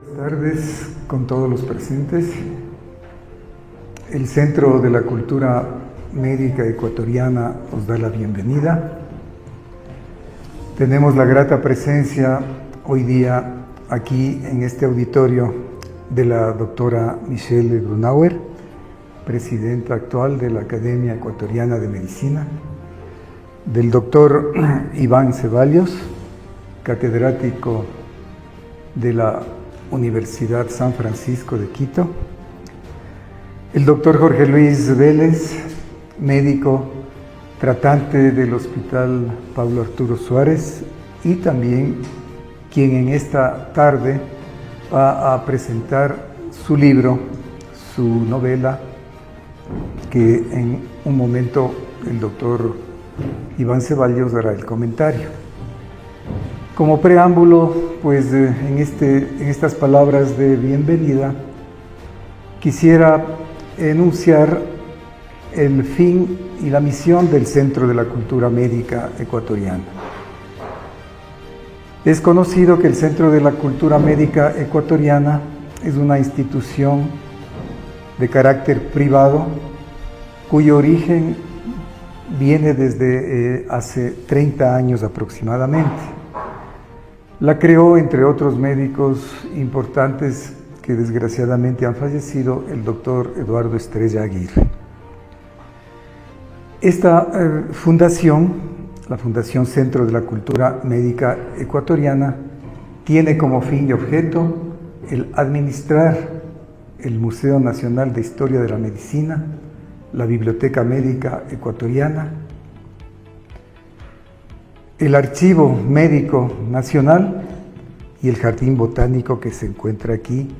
Buenas tardes con todos los presentes. El Centro de la Cultura Médica Ecuatoriana os da la bienvenida. Tenemos la grata presencia hoy día aquí en este auditorio de la doctora Michelle Grunauer, presidenta actual de la Academia Ecuatoriana de Medicina, del doctor Iván Ceballos, catedrático de la Universidad San Francisco de Quito, el doctor Jorge Luis Vélez, médico tratante del Hospital Pablo Arturo Suárez, y también quien en esta tarde va a presentar su libro, su novela, que en un momento el doctor Iván Ceballos dará el comentario. Como preámbulo, pues en estas palabras de bienvenida, quisiera enunciar el fin y la misión del Centro de la Cultura Médica Ecuatoriana. Es conocido que el Centro de la Cultura Médica Ecuatoriana es una institución de carácter privado cuyo origen viene desde hace 30 años aproximadamente. La creó, entre otros médicos importantes que desgraciadamente han fallecido, el doctor Eduardo Estrella Aguirre. Esta fundación, la Fundación Centro de la Cultura Médica Ecuatoriana, tiene como fin y objeto el administrar el Museo Nacional de Historia de la Medicina, la Biblioteca Médica Ecuatoriana, el Archivo Médico Nacional y el Jardín Botánico que se encuentra aquí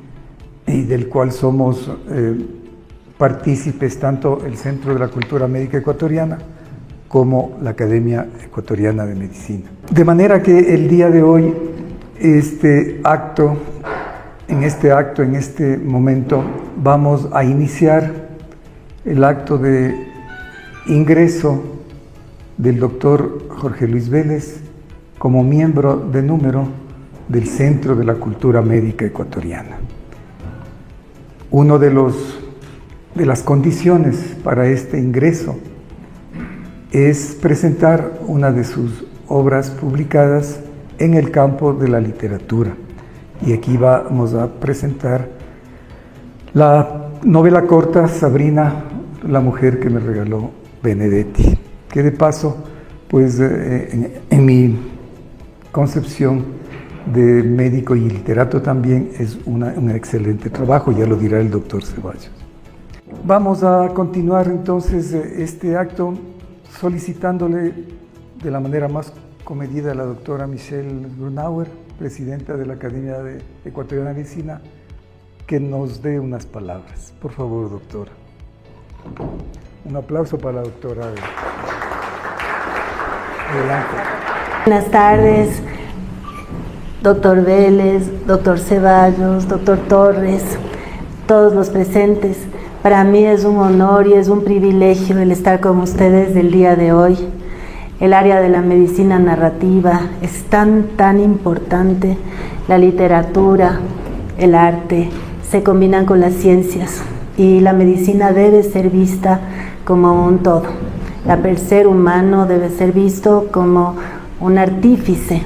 y del cual somos partícipes tanto el Centro de la Cultura Médica Ecuatoriana como la Academia Ecuatoriana de Medicina. De manera que el día de hoy, en este momento, vamos a iniciar el acto de ingreso del doctor Jorge Luis Vélez como miembro de número del Centro de la Cultura Médica Ecuatoriana. Una de las condiciones para este ingreso es presentar una de sus obras publicadas en el campo de la literatura. Y aquí vamos a presentar la novela corta Sabrina, la mujer que me regaló Benedetti, que de paso, pues en mi concepción de médico y literato también es un excelente trabajo, ya lo dirá el doctor Ceballos. Vamos a continuar entonces este acto solicitándole de la manera más comedida a la doctora Michelle Grunauer, presidenta de la Academia Ecuatoriana de Medicina, que nos dé unas palabras. Por favor, doctora. Un aplauso para la doctora. Adelante. Buenas tardes, doctor Vélez, doctor Ceballos, doctor Torres, todos los presentes. Para mí es un honor y es un privilegio el estar con ustedes el día de hoy. El área de la medicina narrativa es tan importante. La literatura, el arte, se combinan con las ciencias y la medicina debe ser vista como un todo. El ser humano debe ser visto como un artífice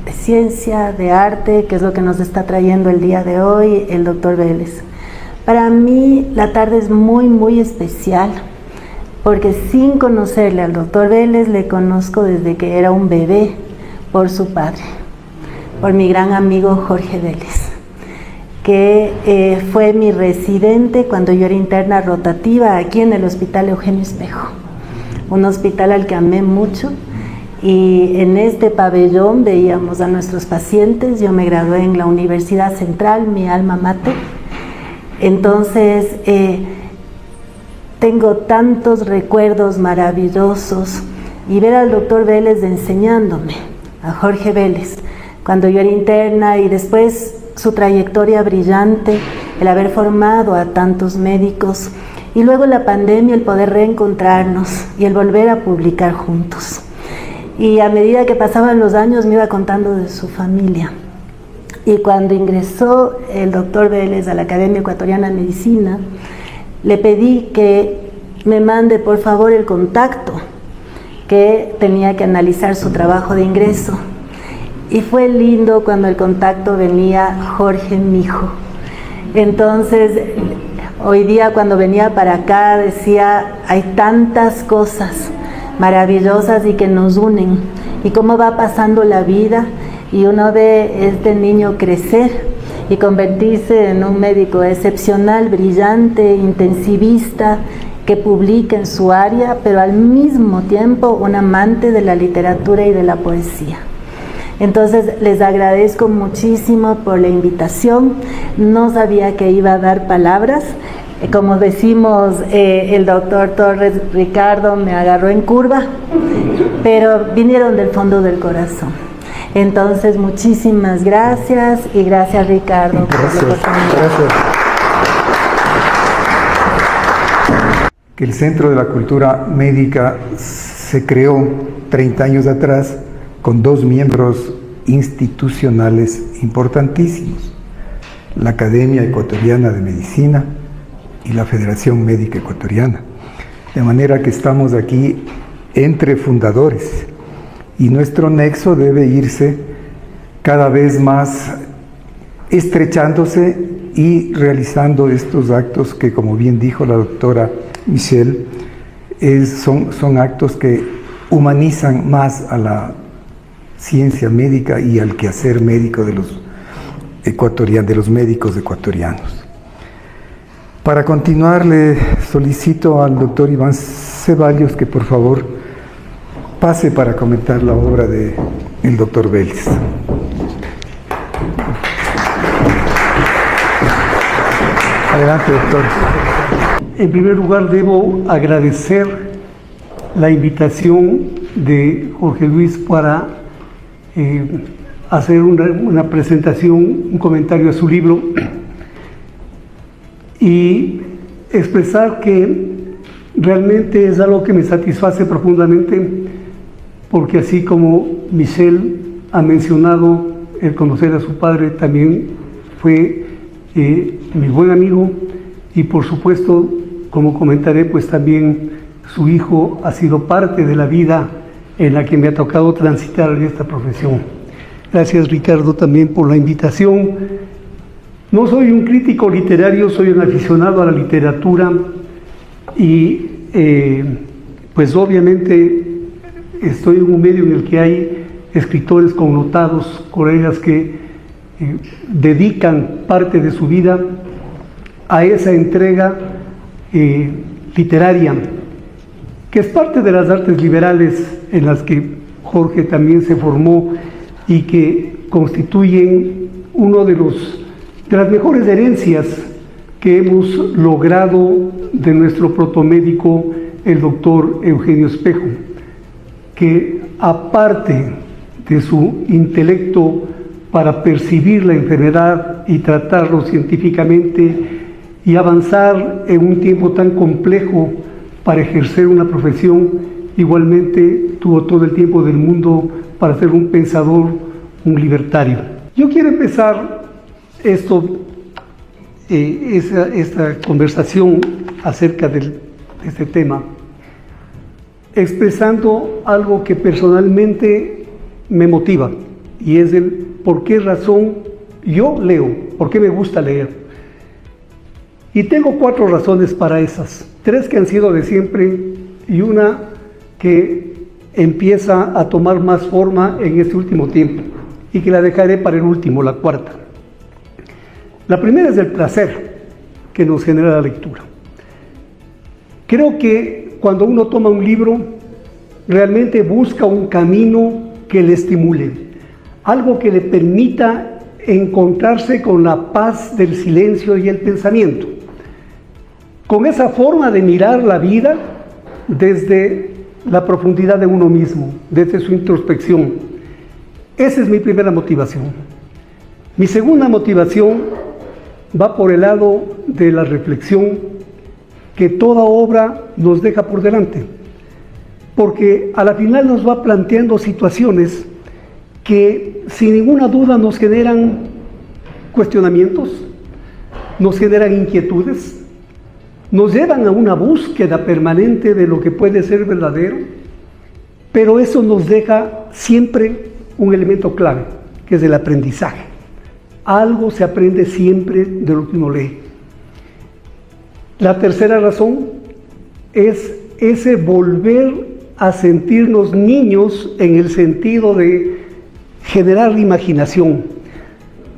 de ciencia, de arte, que es lo que nos está trayendo el día de hoy el doctor Vélez. Para mí la tarde es muy especial, porque sin conocerle al doctor Vélez, le conozco desde que era un bebé por su padre, por mi gran amigo Jorge Vélez, que fue mi residente cuando yo era interna rotativa aquí en el Hospital Eugenio Espejo, un hospital al que amé mucho, y en este pabellón veíamos a nuestros pacientes. Yo me gradué en la Universidad Central, mi alma mater. Entonces tengo tantos recuerdos maravillosos, y ver al doctor Vélez enseñándome, a Jorge Vélez, cuando yo era interna, y después su trayectoria brillante, el haber formado a tantos médicos, y luego la pandemia, el poder reencontrarnos y el volver a publicar juntos. Y a medida que pasaban los años me iba contando de su familia. Y cuando ingresó el doctor Vélez a la Academia Ecuatoriana de Medicina, le pedí que me mande por favor el contacto, que tenía que analizar su trabajo de ingreso. Y fue lindo cuando el contacto venía Jorge Mijo. Entonces, hoy día cuando venía para acá decía, hay tantas cosas maravillosas y que nos unen, y cómo va pasando la vida, y uno ve este niño crecer y convertirse en un médico excepcional, brillante, intensivista, que publica en su área, pero al mismo tiempo un amante de la literatura y de la poesía. Entonces les agradezco muchísimo por la invitación. No sabía que iba a dar palabras. Como decimos, el doctor Torres, Ricardo me agarró en curva, pero vinieron del fondo del corazón. Entonces, muchísimas gracias, y gracias, Ricardo, por la oportunidad. Gracias. Que el Centro de la Cultura Médica se creó 30 años atrás con dos miembros institucionales importantísimos: la Academia Ecuatoriana de Medicina y la Federación Médica Ecuatoriana. De manera que estamos aquí entre fundadores, y nuestro nexo debe irse cada vez más estrechándose y realizando estos actos que, como bien dijo la doctora Michelle, son actos que humanizan más a la ciencia médica y al quehacer médico de los médicos ecuatorianos. Para continuar, le solicito al doctor Iván Ceballos que por favor pase para comentar la obra del doctor Vélez. Adelante, doctor. En primer lugar, debo agradecer la invitación de Jorge Luis para hacer una presentación, un comentario a su libro, y expresar que realmente es algo que me satisface profundamente, porque así como Michelle ha mencionado, el conocer a su padre también fue mi buen amigo, y por supuesto, como comentaré, pues también su hijo ha sido parte de la vida en la que me ha tocado transitar en esta profesión. Gracias, Ricardo, también por la invitación. No soy un crítico literario, soy un aficionado a la literatura, y pues obviamente estoy en un medio en el que hay escritores connotados, colegas que dedican parte de su vida a esa entrega literaria, que es parte de las artes liberales en las que Jorge también se formó y que constituyen uno de las mejores herencias que hemos logrado de nuestro protomédico, el doctor Eugenio Espejo, que aparte de su intelecto para percibir la enfermedad y tratarlo científicamente y avanzar en un tiempo tan complejo para ejercer una profesión, igualmente tuvo todo el tiempo del mundo para ser un pensador, un libertario. Yo quiero empezar esta conversación acerca de este tema expresando algo que personalmente me motiva, y es el por qué razón yo leo, por qué me gusta leer. Y tengo 4 razones para esas, 3 que han sido de siempre y una que empieza a tomar más forma en este último tiempo, y que la dejaré para el último, la 4ª. La primera es el placer que nos genera la lectura. Creo que cuando uno toma un libro, realmente busca un camino que le estimule, algo que le permita encontrarse con la paz del silencio y el pensamiento, con esa forma de mirar la vida desde la profundidad de uno mismo, desde su introspección. Esa es mi primera motivación. Mi segunda motivación va por el lado de la reflexión que toda obra nos deja por delante, porque a la final nos va planteando situaciones que sin ninguna duda nos generan cuestionamientos, nos generan inquietudes, nos llevan a una búsqueda permanente de lo que puede ser verdadero, pero eso nos deja siempre un elemento clave, que es el aprendizaje. Algo se aprende siempre de lo que uno lee. La tercera razón es ese volver a sentirnos niños en el sentido de generar imaginación,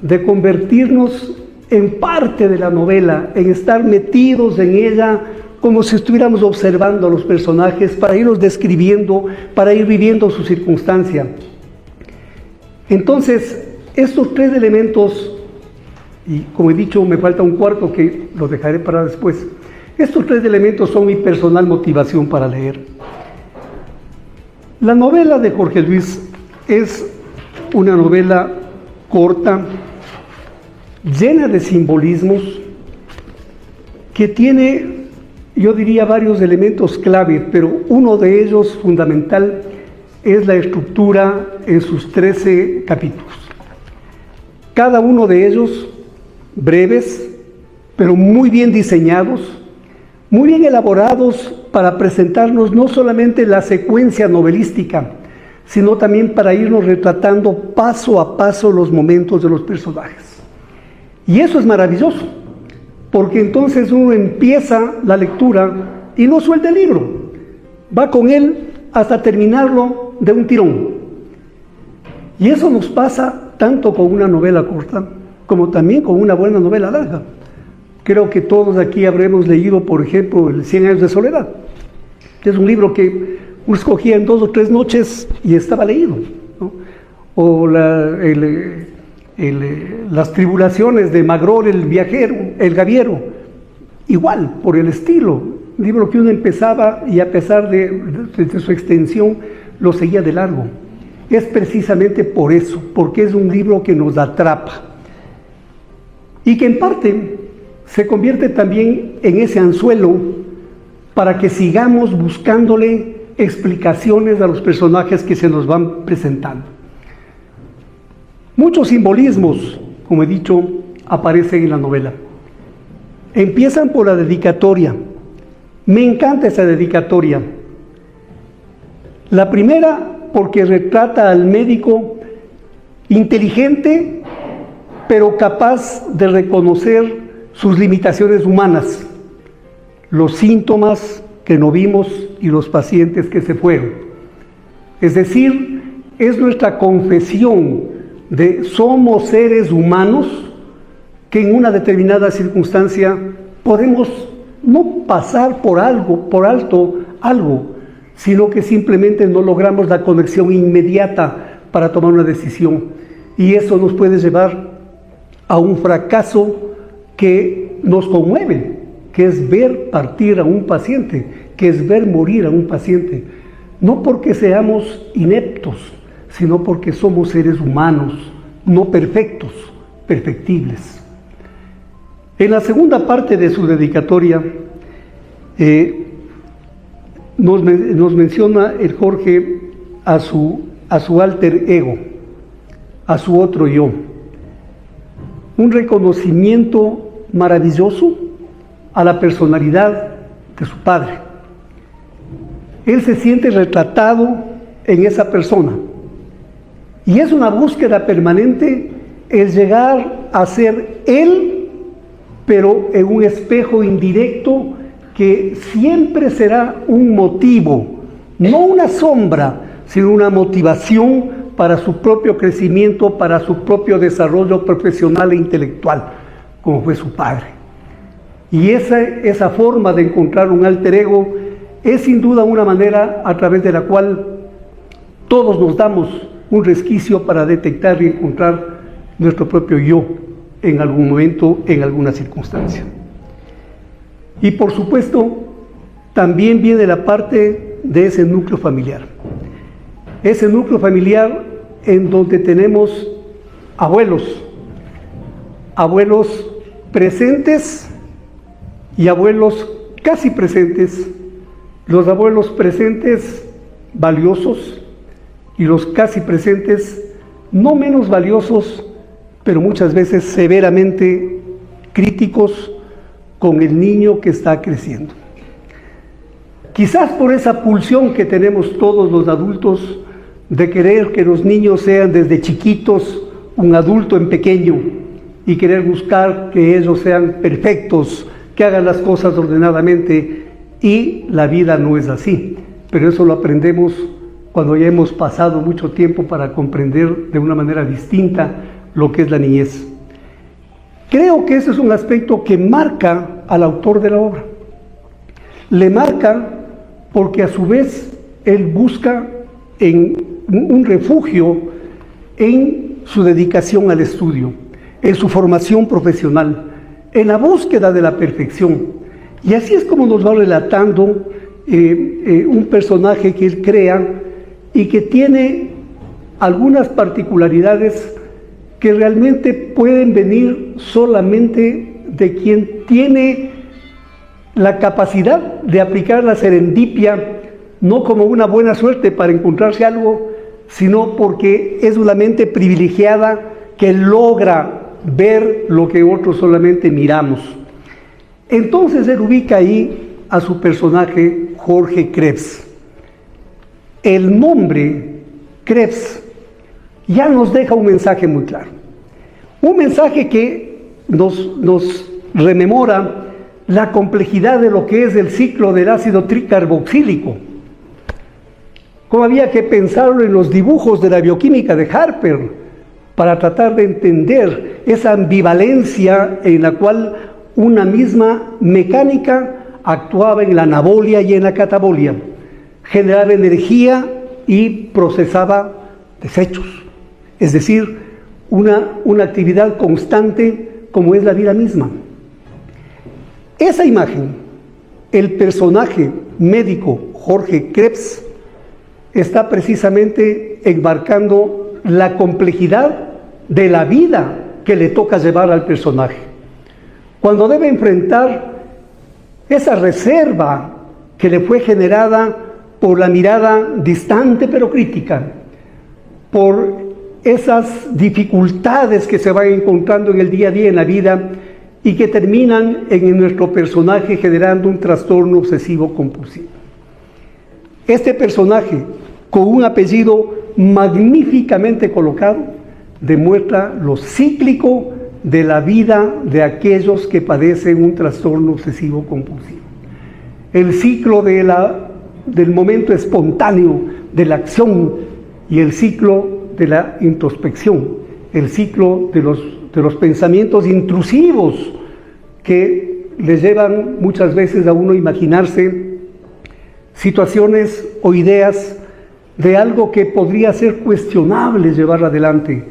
de convertirnos en parte de la novela, en estar metidos en ella como si estuviéramos observando a los personajes para irlos describiendo, para ir viviendo su circunstancia. Entonces, estos tres elementos, y como he dicho, me falta un cuarto que lo dejaré para después. Estos tres elementos son mi personal motivación para leer. La novela de Jorge Luis es una novela corta, llena de simbolismos, que tiene, yo diría, varios elementos clave, pero uno de ellos fundamental es la estructura en sus 13 capítulos. Cada uno de ellos breves, pero muy bien diseñados, muy bien elaborados para presentarnos no solamente la secuencia novelística, sino también para irnos retratando paso a paso los momentos de los personajes. Y eso es maravilloso, porque entonces uno empieza la lectura y no suelta el libro, va con él hasta terminarlo de un tirón. Y eso nos pasa tanto con una novela corta, como también con una buena novela larga. Creo que todos aquí habremos leído, por ejemplo, El 100 años de soledad. Es un libro que uno escogía en 2 o 3 noches y estaba leído, ¿no? O las tribulaciones de Magror, el viajero, el gaviero, igual, por el estilo. Un libro que uno empezaba y a pesar de su extensión, lo seguía de largo. Es precisamente por eso, porque es un libro que nos atrapa. Y que en parte se convierte también en ese anzuelo para que sigamos buscándole explicaciones a los personajes que se nos van presentando. Muchos simbolismos, como he dicho, aparecen en la novela. Empiezan por la dedicatoria. Me encanta esa dedicatoria. La primera, porque retrata al médico inteligente, pero capaz de reconocer sus limitaciones humanas, los síntomas que no vimos y los pacientes que se fueron. Es decir, es nuestra confesión de somos seres humanos que en una determinada circunstancia podemos no pasar por alto algo, sino que simplemente no logramos la conexión inmediata para tomar una decisión. Y eso nos puede llevar a un fracaso que nos conmueve, que es ver partir a un paciente, que es ver morir a un paciente, no porque seamos ineptos, sino porque somos seres humanos, no perfectos, perfectibles. En la segunda parte de su dedicatoria, nos menciona el Jorge a su alter ego, a su otro yo. Un reconocimiento maravilloso a la personalidad de su padre. Él se siente retratado en esa persona. Y es una búsqueda permanente el llegar a ser él, pero en un espejo indirecto que siempre será un motivo, no una sombra, sino una motivación para su propio crecimiento, para su propio desarrollo profesional e intelectual, como fue su padre. Y esa forma de encontrar un alter ego es sin duda una manera a través de la cual todos nos damos un resquicio para detectar y encontrar nuestro propio yo en algún momento, en alguna circunstancia. Y por supuesto, también viene la parte de ese núcleo familiar. Ese núcleo familiar en donde tenemos abuelos presentes y abuelos casi presentes, los abuelos presentes valiosos y los casi presentes no menos valiosos pero muchas veces severamente críticos con el niño que está creciendo. Quizás por esa pulsión que tenemos todos los adultos de querer que los niños sean desde chiquitos un adulto en pequeño y querer buscar que ellos sean perfectos, que hagan las cosas ordenadamente, y la vida no es así. Pero eso lo aprendemos cuando ya hemos pasado mucho tiempo para comprender de una manera distinta lo que es la niñez. Creo que ese es un aspecto que marca al autor de la obra. Le marca porque a su vez él busca un refugio en su dedicación al estudio, en su formación profesional, en la búsqueda de la perfección. Y así es como nos va relatando un personaje que él crea y que tiene algunas particularidades que realmente pueden venir solamente de quien tiene la capacidad de aplicar la serendipia, no como una buena suerte para encontrarse algo, sino porque es una mente privilegiada que logra ver lo que otros solamente miramos. Entonces él ubica ahí a su personaje Jorge Krebs. El nombre Krebs ya nos deja un mensaje muy claro. Un mensaje que nos rememora la complejidad de lo que es el ciclo del ácido tricarboxílico. Cómo había que pensarlo en los dibujos de la bioquímica de Harper para tratar de entender esa ambivalencia en la cual una misma mecánica actuaba en la anabolia y en la catabolia, generaba energía y procesaba desechos, es decir, una actividad constante como es la vida misma. Esa imagen, el personaje médico Jorge Krebs, está precisamente enmarcando la complejidad de la vida que le toca llevar al personaje. Cuando debe enfrentar esa reserva que le fue generada por la mirada distante pero crítica, por esas dificultades que se van encontrando en el día a día en la vida y que terminan en nuestro personaje generando un trastorno obsesivo compulsivo. Este personaje, con un apellido magníficamente colocado, demuestra lo cíclico de la vida de aquellos que padecen un trastorno obsesivo compulsivo. El ciclo del momento espontáneo, de la acción, y el ciclo de la introspección, el ciclo de los pensamientos intrusivos que le llevan muchas veces a uno a imaginarse situaciones o ideas de algo que podría ser cuestionable llevar adelante.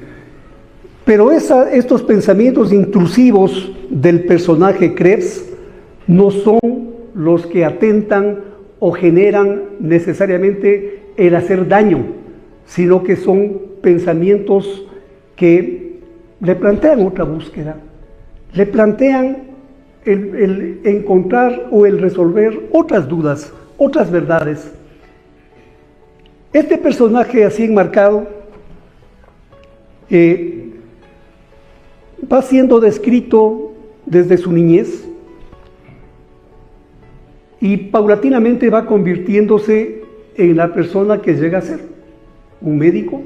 Pero estos pensamientos intrusivos del personaje Krebs no son los que atentan o generan necesariamente el hacer daño, sino que son pensamientos que le plantean otra búsqueda, le plantean el encontrar o el resolver otras dudas, otras verdades. Este personaje así enmarcado va siendo descrito desde su niñez y paulatinamente va convirtiéndose en la persona que llega a ser un médico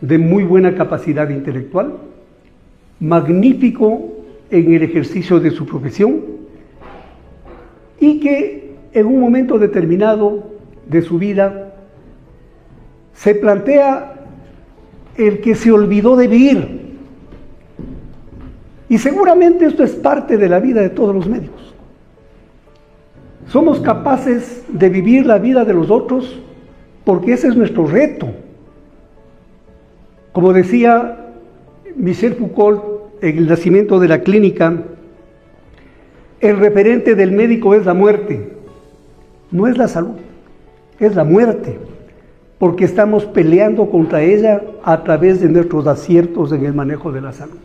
de muy buena capacidad intelectual, magnífico en el ejercicio de su profesión y que en un momento determinado de su vida se plantea el que se olvidó de vivir. Y seguramente esto es parte de la vida de todos los médicos. Somos capaces de vivir la vida de los otros porque ese es nuestro reto. Como decía Michel Foucault en El nacimiento de la clínica, el referente del médico es la muerte, no es la salud, es la muerte, porque estamos peleando contra ella a través de nuestros aciertos en el manejo de la salud.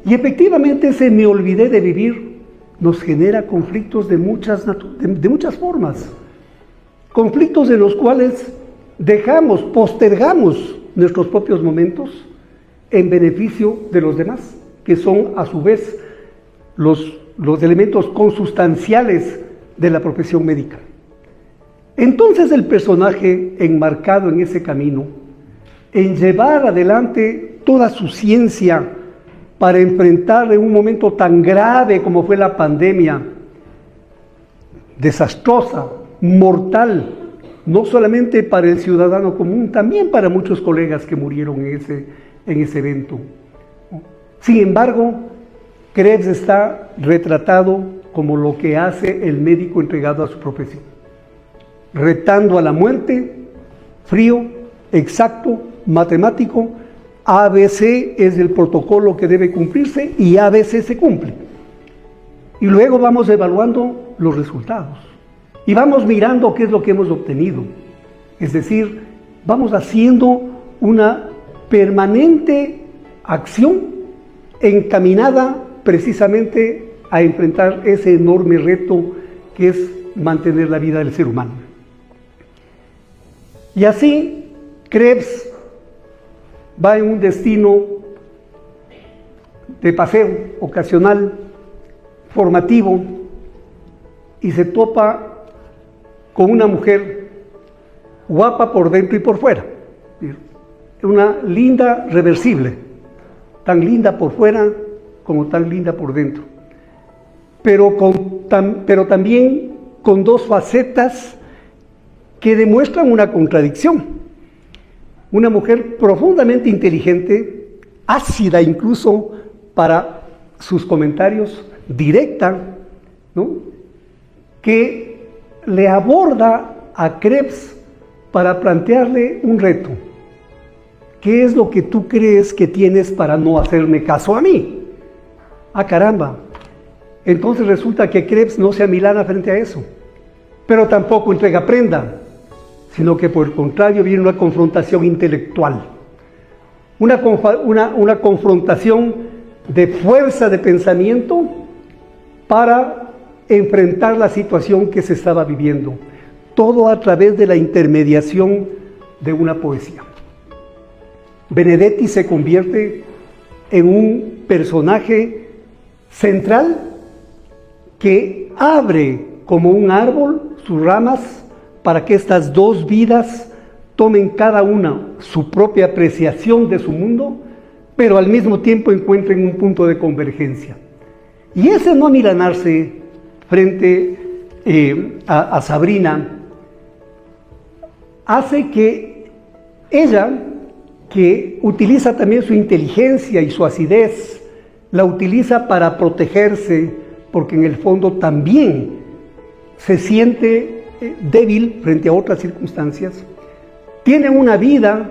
Y efectivamente ese me olvidé de vivir nos genera conflictos de muchas formas, conflictos en los cuales postergamos nuestros propios momentos en beneficio de los demás, que son a su vez los elementos consustanciales de la profesión médica. Entonces el personaje enmarcado en ese camino, en llevar adelante toda su ciencia para enfrentar en un momento tan grave como fue la pandemia, desastrosa, mortal, no solamente para el ciudadano común, también para muchos colegas que murieron en ese evento. Sin embargo, Krebs está retratado como lo que hace el médico entregado a su profesión, retando a la muerte, frío, exacto, matemático. ABC es el protocolo que debe cumplirse y ABC se cumple. Y luego vamos evaluando los resultados y vamos mirando qué es lo que hemos obtenido. Es decir, vamos haciendo una permanente acción encaminada precisamente a enfrentar ese enorme reto que es mantener la vida del ser humano. Y así Krebs va en un destino de paseo ocasional, formativo, y se topa con una mujer guapa por dentro y por fuera, una linda reversible, tan linda por fuera como tan linda por dentro, pero también con dos facetas que demuestran una contradicción. Una mujer profundamente inteligente, ácida incluso para sus comentarios, directa, ¿no?, que le aborda a Krebs para plantearle un reto. ¿Qué es lo que tú crees que tienes para no hacerme caso a mí? ¡Ah, caramba! Entonces resulta que Krebs no se amilana frente a eso, pero tampoco entrega prenda, sino que por el contrario viene una confrontación intelectual, una confrontación de fuerza de pensamiento para enfrentar la situación que se estaba viviendo, todo a través de la intermediación de una poesía. Benedetti se convierte en un personaje central que abre como un árbol sus ramas para que estas dos vidas tomen cada una su propia apreciación de su mundo, pero al mismo tiempo encuentren un punto de convergencia. Y ese no amilanarse frente a Sabrina hace que ella, que utiliza también su inteligencia y su acidez, la utiliza para protegerse, porque en el fondo también se siente débil frente a otras circunstancias, tiene una vida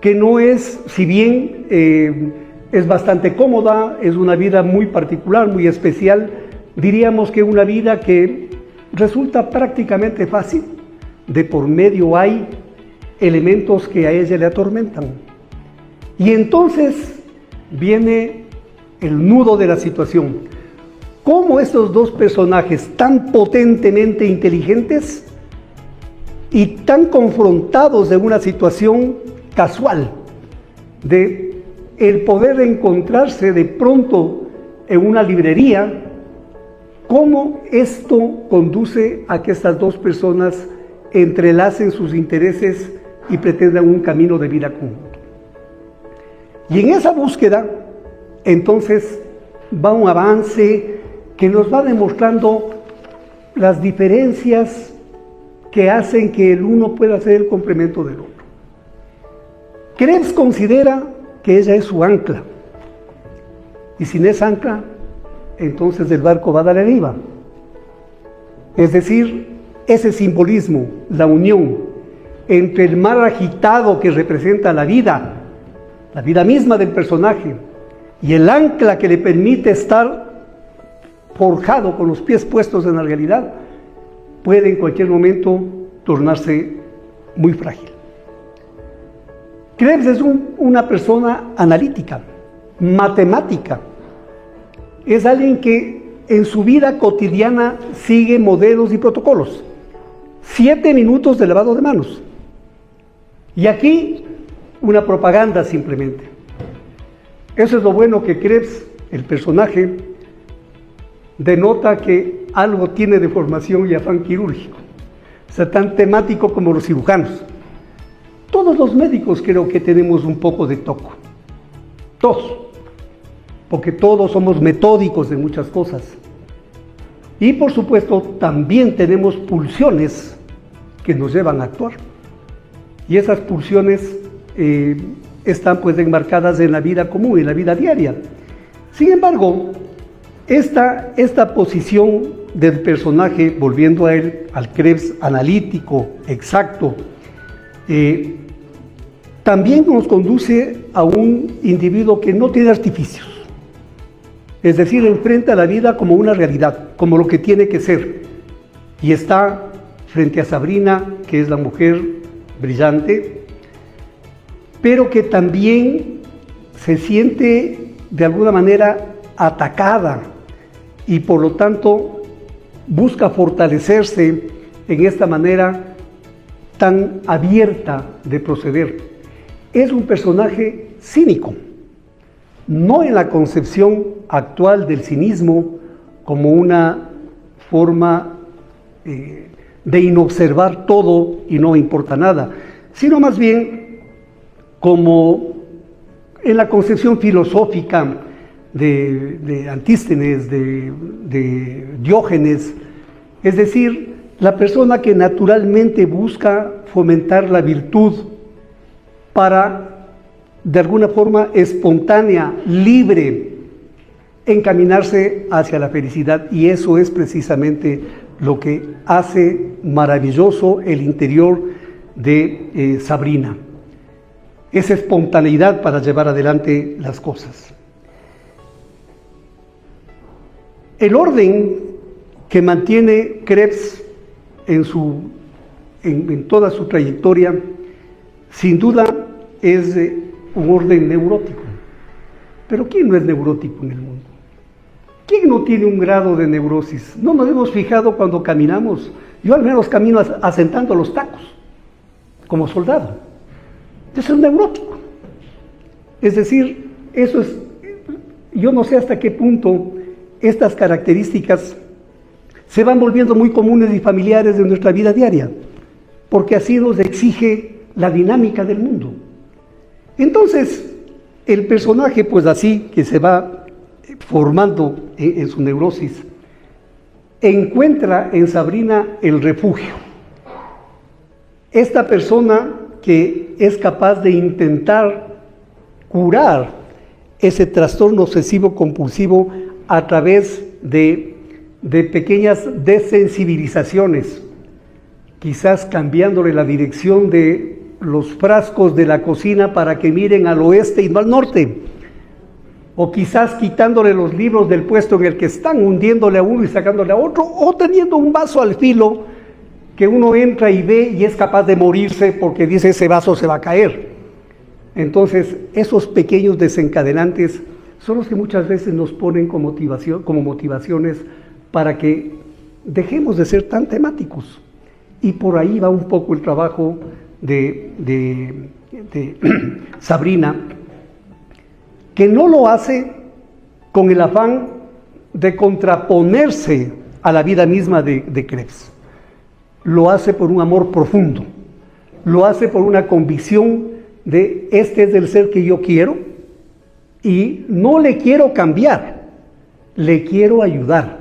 que no es, si bien es bastante cómoda, es una vida muy particular, muy especial, diríamos que una vida que resulta prácticamente fácil. De por medio hay elementos que a ella le atormentan. Y entonces viene el nudo de la situación. ¿Cómo estos dos personajes tan potentemente inteligentes y tan confrontados de una situación casual, de el poder encontrarse de pronto en una librería, cómo esto conduce a que estas dos personas entrelacen sus intereses y pretendan un camino de vida común? Y en esa búsqueda, entonces, va un avance que nos va demostrando las diferencias que hacen que el uno pueda ser el complemento del otro. Krebs considera que ella es su ancla, y sin esa ancla, entonces el barco va a dar la deriva. Es decir, ese simbolismo, la unión entre el mar agitado que representa la vida misma del personaje, y el ancla que le permite estar forjado con los pies puestos en la realidad, puede en cualquier momento tornarse muy frágil. Krebs es una persona analítica, matemática. Es alguien que en su vida cotidiana sigue modelos y protocolos. 7 minutos de lavado de manos. Y aquí una propaganda simplemente. Eso es lo bueno, que Krebs, el personaje, denota que algo tiene de formación y afán quirúrgico, o sea, tan temático como los cirujanos. Todos los médicos creo que tenemos un poco de toco, todos, porque todos somos metódicos de muchas cosas. Y por supuesto también tenemos pulsiones que nos llevan a actuar. Y esas pulsiones están pues enmarcadas en la vida común, en la vida diaria. Sin embargo, esta posición del personaje, volviendo a él, al Krebs analítico, exacto, también nos conduce a un individuo que no tiene artificios. Es decir, enfrenta la vida como una realidad, como lo que tiene que ser. Y está frente a Sabrina, que es la mujer brillante, pero que también se siente de alguna manera atacada y por lo tanto busca fortalecerse en esta manera tan abierta de proceder. Es un personaje cínico, no en la concepción actual del cinismo como una forma de inobservar todo y no importa nada, sino más bien como en la concepción filosófica de Antístenes, de Diógenes, es decir, la persona que naturalmente busca fomentar la virtud para, de alguna forma espontánea, libre, encaminarse hacia la felicidad. Y eso es precisamente lo que hace maravilloso el interior de Sabrina, esa espontaneidad para llevar adelante las cosas. El orden que mantiene Krebs en toda su trayectoria, sin duda es un orden neurótico. Pero ¿quién no es neurótico en el mundo? ¿Quién no tiene un grado de neurosis? No nos hemos fijado cuando caminamos. Yo al menos camino asentando los tacos, como soldado. Yo soy un neurótico. Es decir, eso es, yo no sé hasta qué punto estas características se van volviendo muy comunes y familiares de nuestra vida diaria, porque así nos exige la dinámica del mundo. Entonces, el personaje, pues así, que se va formando en su neurosis, encuentra en Sabrina el refugio. Esta persona que es capaz de intentar curar ese trastorno obsesivo compulsivo a través de pequeñas desensibilizaciones, quizás cambiándole la dirección de los frascos de la cocina para que miren al oeste y no al norte, o quizás quitándole los libros del puesto en el que están, hundiéndole a uno y sacándole a otro, o teniendo un vaso al filo que uno entra y ve y es capaz de morirse porque dice ese vaso se va a caer. Entonces, esos pequeños desencadenantes son los que muchas veces nos ponen como motivaciones para que dejemos de ser tan temáticos. Y por ahí va un poco el trabajo de Sabrina, que no lo hace con el afán de contraponerse a la vida misma de Krebs. Lo hace por un amor profundo, lo hace por una convicción de este es el ser que yo quiero y no le quiero cambiar, le quiero ayudar,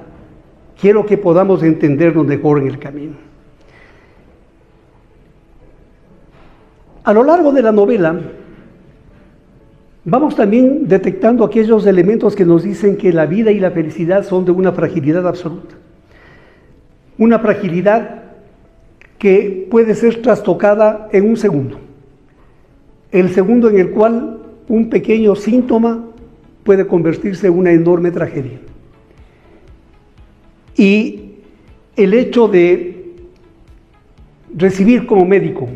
quiero que podamos entendernos mejor en el camino. A lo largo de la novela vamos también detectando aquellos elementos que nos dicen que la vida y la felicidad son de una fragilidad absoluta, una fragilidad que puede ser trastocada en un segundo, el segundo en el cual un pequeño síntoma puede convertirse en una enorme tragedia. Y el hecho de recibir como médico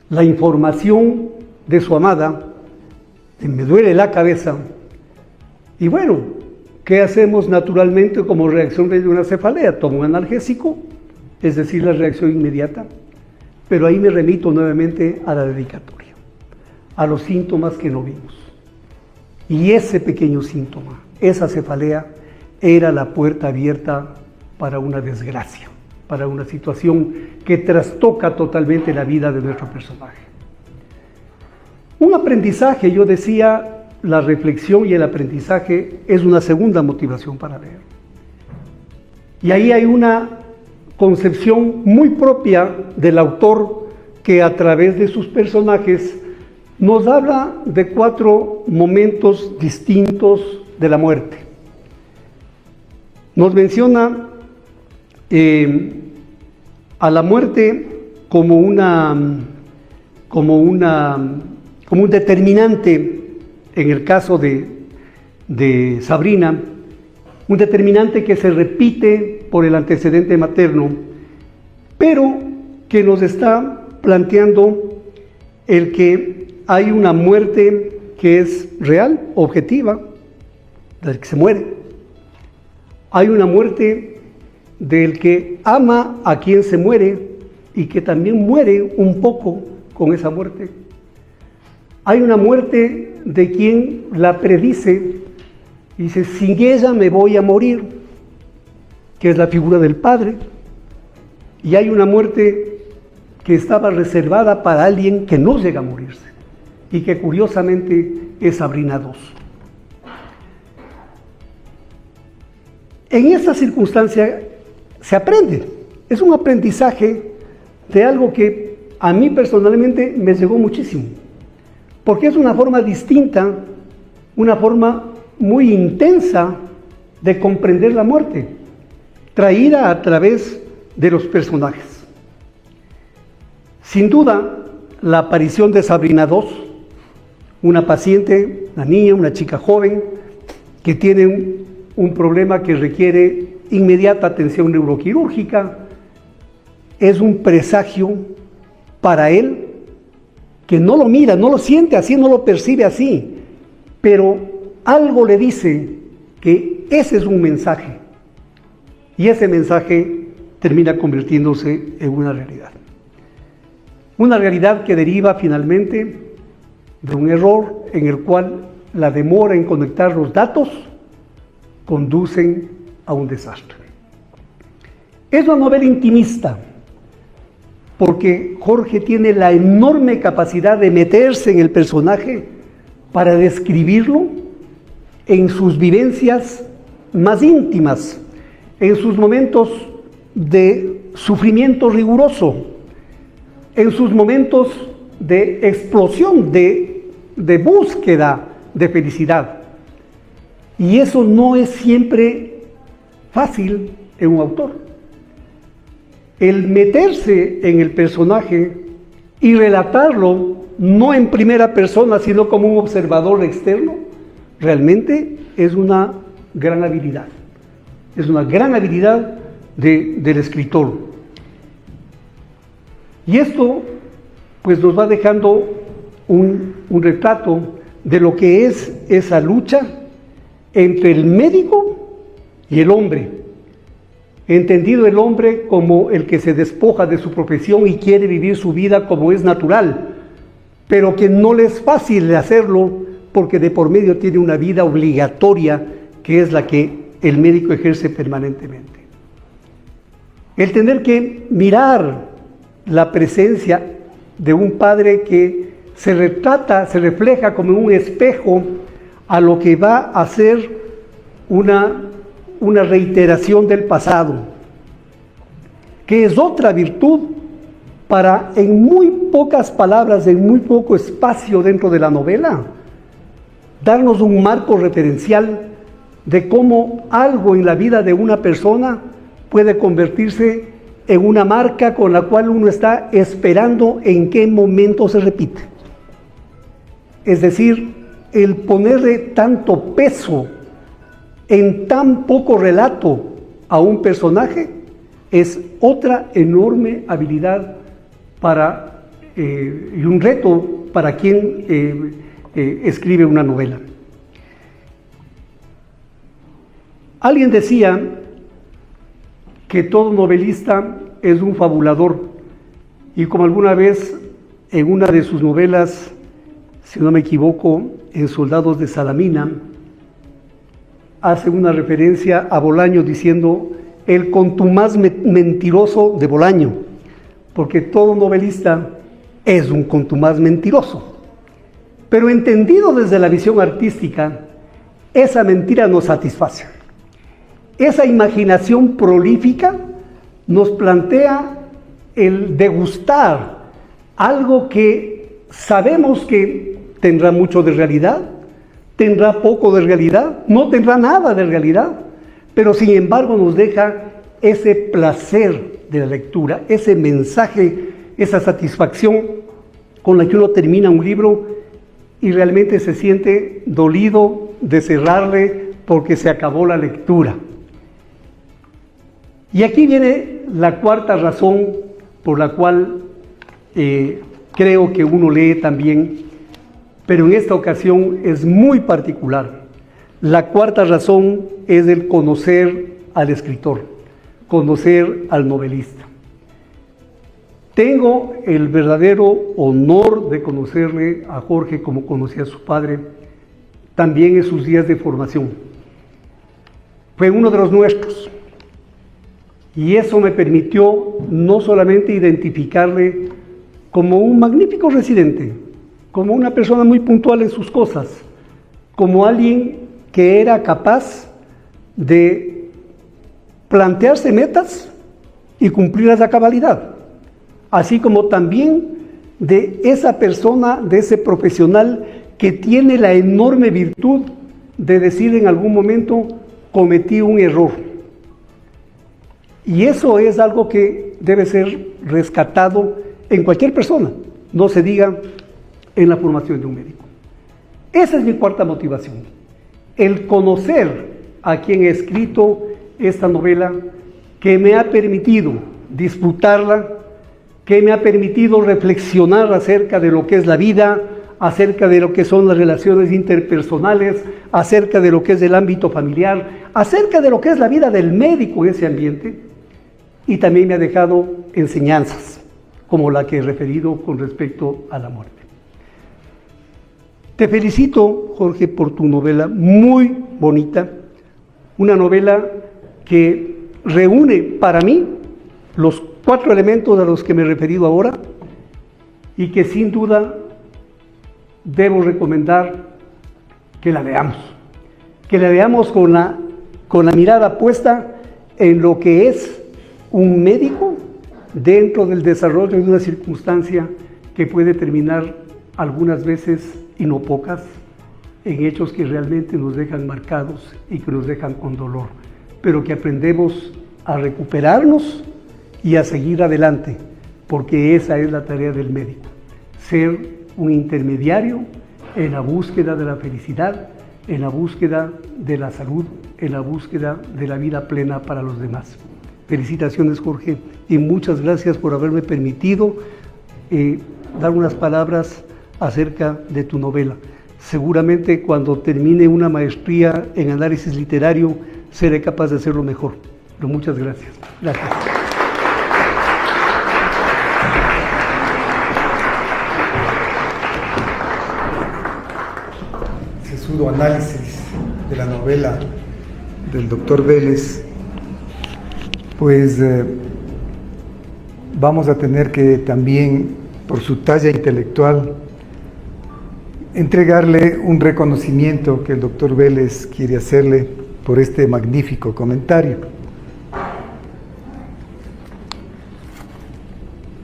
la información de su amada, me duele la cabeza, y bueno, ¿qué hacemos naturalmente como reacción de una cefalea? Tomo un analgésico, es decir, la reacción inmediata, pero ahí me remito nuevamente a la dedicatoria, a los síntomas que no vimos. Y ese pequeño síntoma, esa cefalea, era la puerta abierta para una desgracia, para una situación que trastoca totalmente la vida de nuestro personaje. Un aprendizaje, yo decía, la reflexión y el aprendizaje es una segunda motivación para leer. Y ahí hay una concepción muy propia del autor que a través de sus personajes nos habla de 4 momentos distintos de la muerte. Nos menciona a la muerte como un determinante, en el caso de Sabrina, un determinante que se repite por el antecedente materno, pero que nos está planteando el que hay una muerte que es real, objetiva, del que se muere. Hay una muerte del que ama a quien se muere y que también muere un poco con esa muerte. Hay una muerte de quien la predice y dice, sin ella me voy a morir, que es la figura del padre. Y hay una muerte que estaba reservada para alguien que no llega a morirse y que curiosamente es Sabrina II. En esta circunstancia se aprende, es un aprendizaje de algo que a mí personalmente me llegó muchísimo, porque es una forma distinta, una forma muy intensa de comprender la muerte, traída a través de los personajes. Sin duda, la aparición de Sabrina II, una paciente, una niña, una chica joven, que tiene un problema que requiere inmediata atención neuroquirúrgica, es un presagio para él, que no lo mira, no lo siente así, no lo percibe así, pero algo le dice que ese es un mensaje, y ese mensaje termina convirtiéndose en una realidad. Una realidad que deriva finalmente de un error en el cual la demora en conectar los datos conducen a un desastre. Es una novela intimista, porque Jorge tiene la enorme capacidad de meterse en el personaje para describirlo en sus vivencias más íntimas, en sus momentos de sufrimiento riguroso, en sus momentos de explosión, de búsqueda de felicidad. Y eso no es siempre fácil en un autor. El meterse en el personaje y relatarlo no en primera persona, sino como un observador externo, realmente es una gran habilidad. Es una gran habilidad del escritor. Y esto pues nos va dejando un retrato de lo que es esa lucha entre el médico y el hombre, entendido el hombre como el que se despoja de su profesión y quiere vivir su vida como es natural, pero que no le es fácil de hacerlo porque de por medio tiene una vida obligatoria que es la que el médico ejerce permanentemente. El tener que mirar la presencia de un padre que se retrata, se refleja como un espejo a lo que va a ser una reiteración del pasado, que es otra virtud para, en muy pocas palabras, en muy poco espacio dentro de la novela, darnos un marco referencial de cómo algo en la vida de una persona puede convertirse en una marca con la cual uno está esperando en qué momento se repite. Es decir, el ponerle tanto peso en tan poco relato a un personaje es otra enorme habilidad y un reto para quien escribe una novela. Alguien decía que todo novelista es un fabulador, y como alguna vez en una de sus novelas si no me equivoco, en Soldados de Salamina, hace una referencia a Bolaño diciendo el contumaz mentiroso de Bolaño, porque todo novelista es un contumaz mentiroso. Pero entendido desde la visión artística, esa mentira nos satisface. Esa imaginación prolífica nos plantea el degustar algo que sabemos que tendrá mucho de realidad, tendrá poco de realidad, no tendrá nada de realidad, pero sin embargo nos deja ese placer de la lectura, ese mensaje, esa satisfacción con la que uno termina un libro y realmente se siente dolido de cerrarle porque se acabó la lectura. Y aquí viene la cuarta razón por la cual creo que uno lee también, pero en esta ocasión es muy particular. La cuarta razón es el conocer al escritor, conocer al novelista. Tengo el verdadero honor de conocerle a Jorge como conocí a su padre, también en sus días de formación. Fue uno de los nuestros. Y eso me permitió no solamente identificarle como un magnífico residente, como una persona muy puntual en sus cosas, como alguien que era capaz de plantearse metas y cumplirlas a cabalidad, así como también de esa persona, de ese profesional que tiene la enorme virtud de decir en algún momento, cometí un error. Y eso es algo que debe ser rescatado en cualquier persona, no se diga en la formación de un médico. Esa es mi cuarta motivación, el conocer a quien ha escrito esta novela que me ha permitido disfrutarla, que me ha permitido reflexionar acerca de lo que es la vida, acerca de lo que son las relaciones interpersonales, acerca de lo que es el ámbito familiar, acerca de lo que es la vida del médico en ese ambiente, y también me ha dejado enseñanzas, como la que he referido con respecto a la muerte. Te felicito, Jorge, por tu novela muy bonita, una novela que reúne para mí los 4 elementos a los que me he referido ahora y que sin duda debo recomendar que la leamos con la mirada puesta en lo que es un médico dentro del desarrollo de una circunstancia que puede terminar algunas veces, y no pocas, en hechos que realmente nos dejan marcados y que nos dejan con dolor, pero que aprendemos a recuperarnos y a seguir adelante, porque esa es la tarea del médico, ser un intermediario en la búsqueda de la felicidad, en la búsqueda de la salud, en la búsqueda de la vida plena para los demás. Felicitaciones, Jorge, y muchas gracias por haberme permitido dar unas palabras acerca de tu novela. Seguramente cuando termine una maestría en análisis literario seré capaz de hacerlo mejor. Pero muchas gracias. Gracias. Sesudo análisis de la novela del doctor Vélez, pues vamos a tener que también, por su talla intelectual, entregarle un reconocimiento que el doctor Vélez quiere hacerle por este magnífico comentario.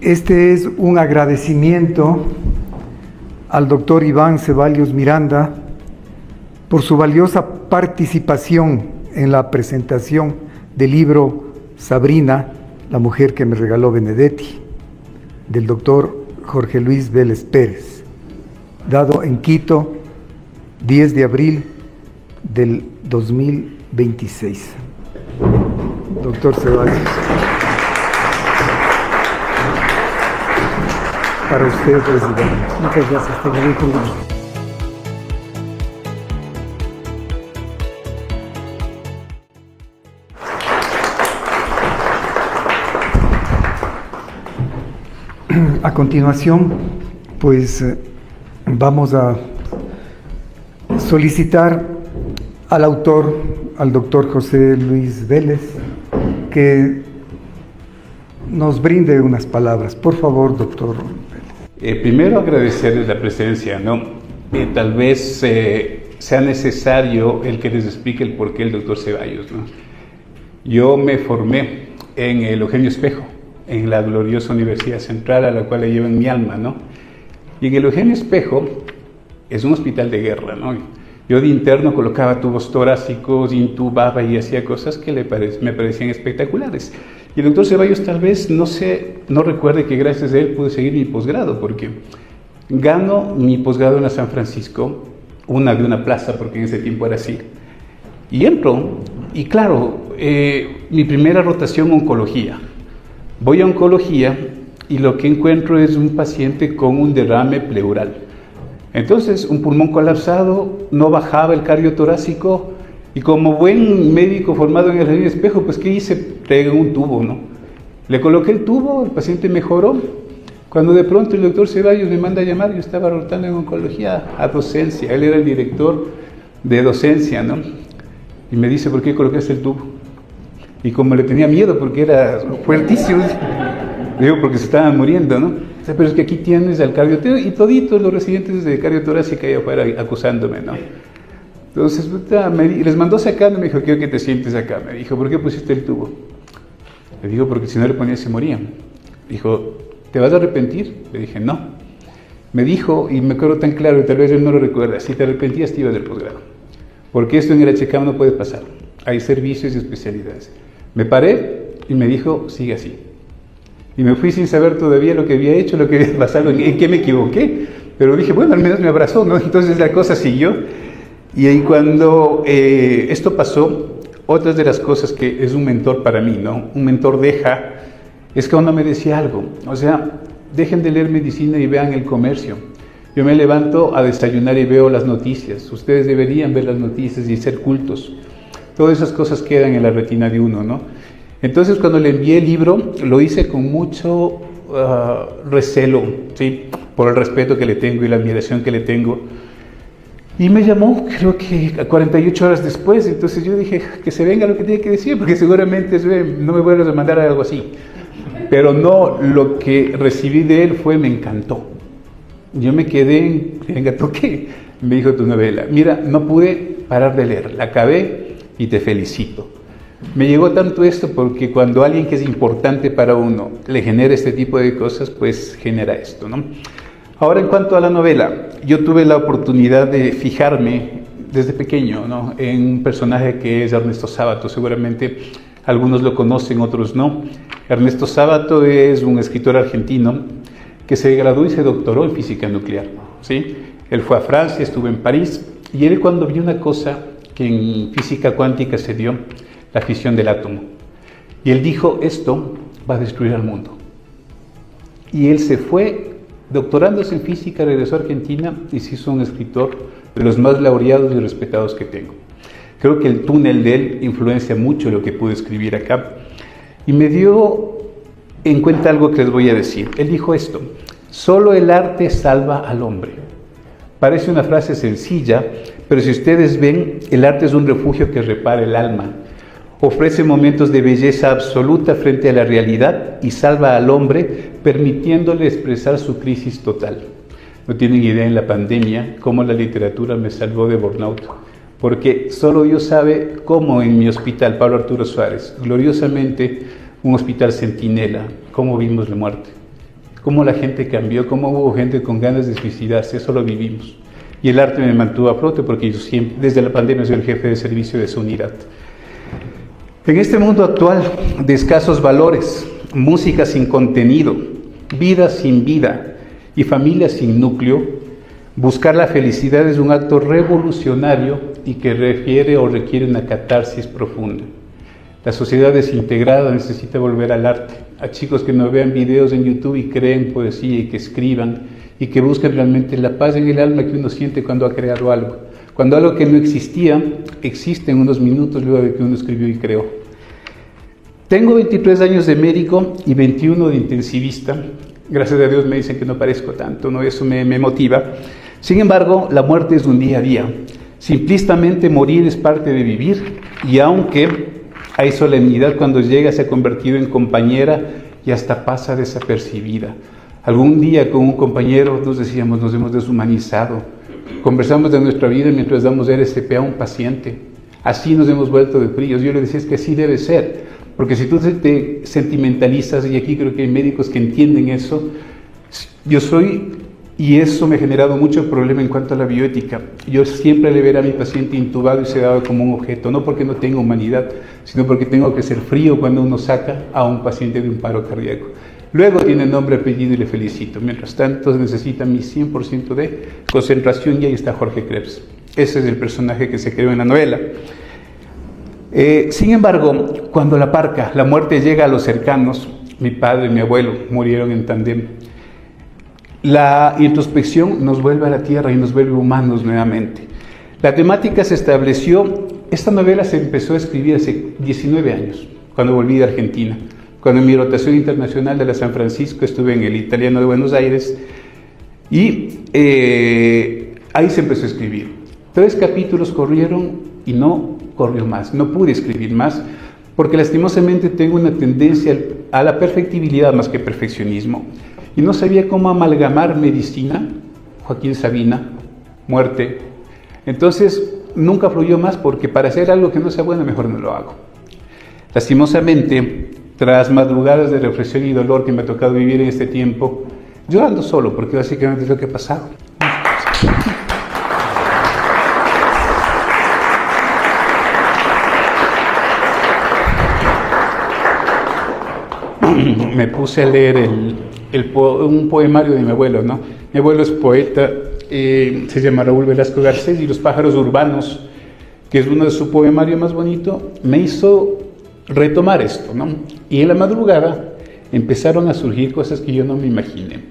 Este es un agradecimiento al doctor Iván Ceballos Miranda por su valiosa participación en la presentación del libro Sabrina, la mujer que me regaló Benedetti, del doctor Jorge Luis Vélez Pérez, dado en Quito, 10 de abril del 2026. Doctor Ceballos. Para usted, presidente. Muchas gracias. Te agradezco mucho. A continuación, pues vamos a solicitar al autor, al doctor José Luis Vélez, que nos brinde unas palabras. Por favor, doctor. Primero agradecerles la presencia, ¿no? Tal vez sea necesario el que les explique el porqué el doctor Ceballos, ¿no? Yo me formé en el Eugenio Espejo, en la gloriosa Universidad Central, a la cual le llevo en mi alma, ¿no? Y en el Eugenio Espejo es un hospital de guerra, ¿no? Yo de interno colocaba tubos torácicos, intubaba y hacía cosas que me parecían espectaculares. Y el doctor Ceballos tal vez no recuerde que gracias a él pude seguir mi posgrado, porque gano mi posgrado en la San Francisco, de una plaza, porque en ese tiempo era así. Y entro, y claro, mi primera rotación, oncología. Voy a oncología y lo que encuentro es un paciente con un derrame pleural. Entonces, un pulmón colapsado, no bajaba el cardio torácico, y como buen médico formado en el Eugenio Espejo, pues ¿qué hice? Pegué un tubo, ¿no? Le coloqué el tubo, el paciente mejoró. Cuando de pronto el doctor Ceballos me manda a llamar, yo estaba rotando en oncología a docencia, él era el director de docencia, ¿no? Y me dice, ¿por qué colocaste el tubo? Y como le tenía miedo porque era fuertísimo, digo, porque se estaban muriendo, ¿no? O sea, pero es que aquí tienes al cardiotorácico y toditos los residentes de cardiotorácica ahí afuera acusándome, ¿no? Entonces, les mandó sacando, me dijo, quiero que te sientes acá. Me dijo, ¿por qué pusiste el tubo? Le digo, porque si no le ponía se morían. Dijo, ¿te vas a arrepentir? Le dije, no. Me dijo, y me acuerdo tan claro, y tal vez él no lo recuerda, si te arrepentías te ibas del posgrado. Porque esto en el HCAM no puede pasar. Hay servicios y especialidades. Me paré y me dijo, sigue así. Y me fui sin saber todavía lo que había hecho, lo que había pasado, en qué me equivoqué. Pero dije, bueno, al menos me abrazó, ¿no? Entonces la cosa siguió. Y ahí cuando esto pasó, otras de las cosas que es un mentor para mí, ¿no? Un mentor es que uno me decía algo. O sea, dejen de leer medicina y vean el comercio. Yo me levanto a desayunar y veo las noticias. Ustedes deberían ver las noticias y ser cultos. Todas esas cosas quedan en la retina de uno, ¿no? Entonces, cuando le envié el libro, lo hice con mucho recelo, ¿sí? Por el respeto que le tengo y la admiración que le tengo. Y me llamó, creo que a 48 horas después. Entonces yo dije, que se venga lo que tiene que decir, porque seguramente no me vuelvas a mandar algo así. Pero no, lo que recibí de él me encantó. Yo me quedé, venga, toqué. Me dijo tu novela. Mira, no pude parar de leer, la acabé y te felicito. Me llegó tanto esto porque cuando alguien que es importante para uno le genera este tipo de cosas, pues genera esto, ¿no? Ahora, en cuanto a la novela, yo tuve la oportunidad de fijarme desde pequeño, ¿no? En un personaje que es Ernesto Sábato. Seguramente algunos lo conocen, otros no. Ernesto Sábato es un escritor argentino que se graduó y se doctoró en física nuclear, ¿sí? Él fue a Francia, estuvo en París, y él cuando vio una cosa que en física cuántica se dio, la fisión del átomo, y él dijo, esto va a destruir al mundo. Y él se fue, doctorándose en física, regresó a Argentina y se hizo un escritor de los más laureados y respetados que tengo. Creo que el túnel de él influencia mucho lo que pude escribir acá. Y me dio en cuenta algo que les voy a decir. Él dijo esto, solo el arte salva al hombre. Parece una frase sencilla, pero si ustedes ven, el arte es un refugio que repara el alma. Ofrece momentos de belleza absoluta frente a la realidad y salva al hombre, permitiéndole expresar su crisis total. No tienen idea en la pandemia cómo la literatura me salvó de burnout, porque solo Dios sabe cómo en mi hospital, Pablo Arturo Suárez, gloriosamente un hospital centinela, cómo vimos la muerte, cómo la gente cambió, cómo hubo gente con ganas de suicidarse, eso lo vivimos. Y el arte me mantuvo a flote porque yo siempre, desde la pandemia, soy el jefe de servicio de esa unidad. En este mundo actual de escasos valores, música sin contenido, vida sin vida y familia sin núcleo, buscar la felicidad es un acto revolucionario y que requiere una catarsis profunda. La sociedad desintegrada necesita volver al arte, a chicos que no vean videos en YouTube y creen poesía y que escriban y que busquen realmente la paz en el alma que uno siente cuando ha creado algo. Cuando algo que no existía, existe en unos minutos luego de que uno escribió y creó. Tengo 23 años de médico y 21 de intensivista. Gracias a Dios me dicen que no parezco tanto, ¿no? Eso me motiva. Sin embargo, la muerte es un día a día. Simplistamente morir es parte de vivir, y aunque hay solemnidad cuando llega, se ha convertido en compañera y hasta pasa desapercibida. Algún día con un compañero nos decíamos, nos hemos deshumanizado. Conversamos de nuestra vida mientras damos RCP a un paciente. Así nos hemos vuelto de fríos. Yo le decía, es que así debe ser. Porque si tú te sentimentalizas, y aquí creo que hay médicos que entienden eso, yo soy, y eso me ha generado mucho problema en cuanto a la bioética. Yo siempre le veré a mi paciente intubado y sedado como un objeto, no porque no tenga humanidad, sino porque tengo que ser frío cuando uno saca a un paciente de un paro cardíaco. Luego tiene nombre, apellido y le felicito. Mientras tanto necesita mi 100% de concentración, y ahí está Jorge Krebs. Ese es el personaje que se creó en la novela. Sin embargo, cuando la parca, la muerte llega a los cercanos, mi padre y mi abuelo murieron en tándem, la introspección nos vuelve a la tierra y nos vuelve humanos nuevamente. La temática se estableció, esta novela se empezó a escribir hace 19 años, cuando volví de Argentina. Cuando en mi rotación internacional de la San Francisco estuve en el Italiano de Buenos Aires, y ahí se empezó a escribir. 3 capítulos corrieron y no corrió más, no pude escribir más, porque lastimosamente tengo una tendencia a la perfectibilidad más que perfeccionismo, y no sabía cómo amalgamar medicina, Joaquín Sabina, muerte. Entonces nunca fluyó más, porque para hacer algo que no sea bueno, mejor no lo hago. Lastimosamente, tras madrugadas de reflexión y dolor que me ha tocado vivir en este tiempo, yo ando solo, porque básicamente es lo que ha pasado. Me puse a leer un poemario de mi abuelo, ¿no? Mi abuelo es poeta, se llama Raúl Velasco Garcés, y Los pájaros urbanos, que es uno de sus poemarios más bonitos, me hizo retomar esto, ¿no? Y en la madrugada empezaron a surgir cosas que yo no me imaginé,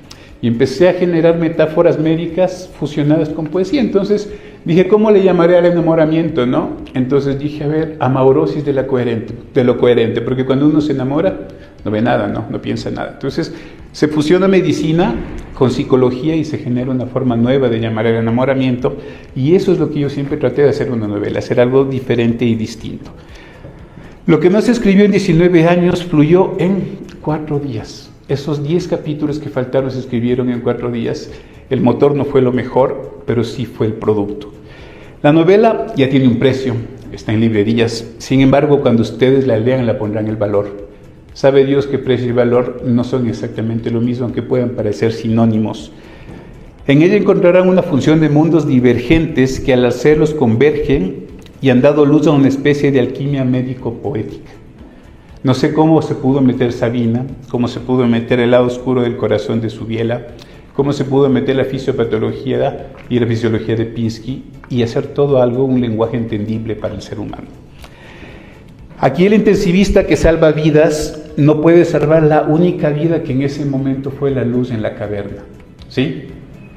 y empecé a generar metáforas médicas fusionadas con poesía. Entonces dije, ¿cómo le llamaré al enamoramiento, no? Entonces dije, a ver, amaurosis de lo coherente, porque cuando uno se enamora no ve nada, no piensa nada. Entonces se fusiona medicina con psicología y se genera una forma nueva de llamar el enamoramiento, y eso es lo que yo siempre traté de hacer en una novela, hacer algo diferente y distinto. Lo que no se escribió en 19 años fluyó en 4 días. Esos 10 capítulos que faltaron se escribieron en 4 días. El motor no fue lo mejor, pero sí fue el producto. La novela ya tiene un precio, está en librerías. Sin embargo, cuando ustedes la lean, la pondrán el valor. Sabe Dios que precio y valor no son exactamente lo mismo, aunque puedan parecer sinónimos. En ella encontrarán una función de mundos divergentes que al hacerlos convergen y han dado luz a una especie de alquimia médico-poética. No sé cómo se pudo meter Sabina, cómo se pudo meter el lado oscuro del corazón de Subiela, cómo se pudo meter la fisiopatología y la fisiología de Pinsky, y hacer todo algo un lenguaje entendible para el ser humano. Aquí el intensivista que salva vidas no puede salvar la única vida que en ese momento fue la luz en la caverna, ¿sí?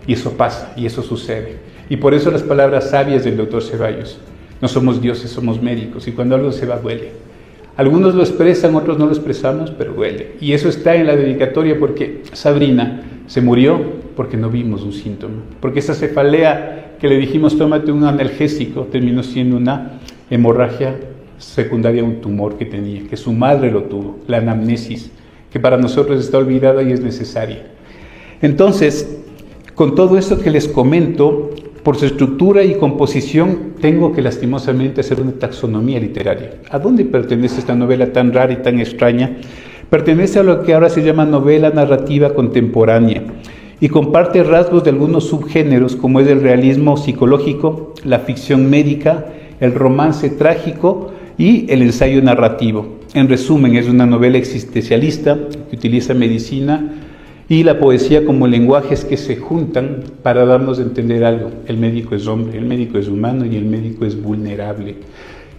Y eso pasa, y eso sucede. Y por eso las palabras sabias del doctor Ceballos: no somos dioses, somos médicos, y cuando algo se va, duele. Algunos lo expresan, otros no lo expresamos, pero duele. Y eso está en la dedicatoria, porque Sabrina se murió porque no vimos un síntoma. Porque esa cefalea que le dijimos, tómate un analgésico, terminó siendo una hemorragia secundaria a un tumor que tenía, que su madre lo tuvo, la anamnesis, que para nosotros está olvidada y es necesaria. Entonces, con todo esto que les comento, por su estructura y composición, tengo que lastimosamente hacer una taxonomía literaria. ¿A dónde pertenece esta novela tan rara y tan extraña? Pertenece a lo que ahora se llama novela narrativa contemporánea, y comparte rasgos de algunos subgéneros, como es el realismo psicológico, la ficción médica, el romance trágico y el ensayo narrativo. En resumen, es una novela existencialista que utiliza medicina y la poesía como lenguajes que se juntan para darnos a entender algo. El médico es hombre, el médico es humano y el médico es vulnerable.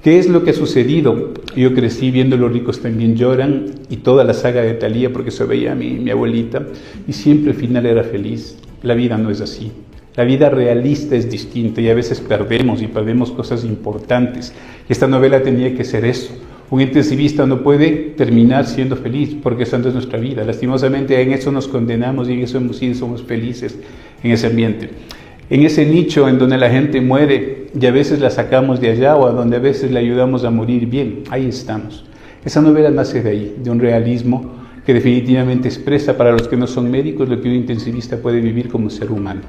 ¿Qué es lo que ha sucedido? Yo crecí viendo Los ricos también lloran y toda la saga de Thalía, porque eso veía a mi abuelita, y siempre el final era feliz. La vida no es así. La vida realista es distinta, y a veces perdemos cosas importantes. Esta novela tenía que ser eso. Un intensivista no puede terminar siendo feliz, porque esa no es nuestra vida. Lastimosamente en eso nos condenamos y en eso somos felices en ese ambiente. en ese nicho en donde la gente muere y a veces la sacamos de allá, o a donde a veces le ayudamos a morir bien, ahí estamos. Esa novela nace de ahí, de un realismo que definitivamente expresa para los que no son médicos lo que un intensivista puede vivir como ser humano.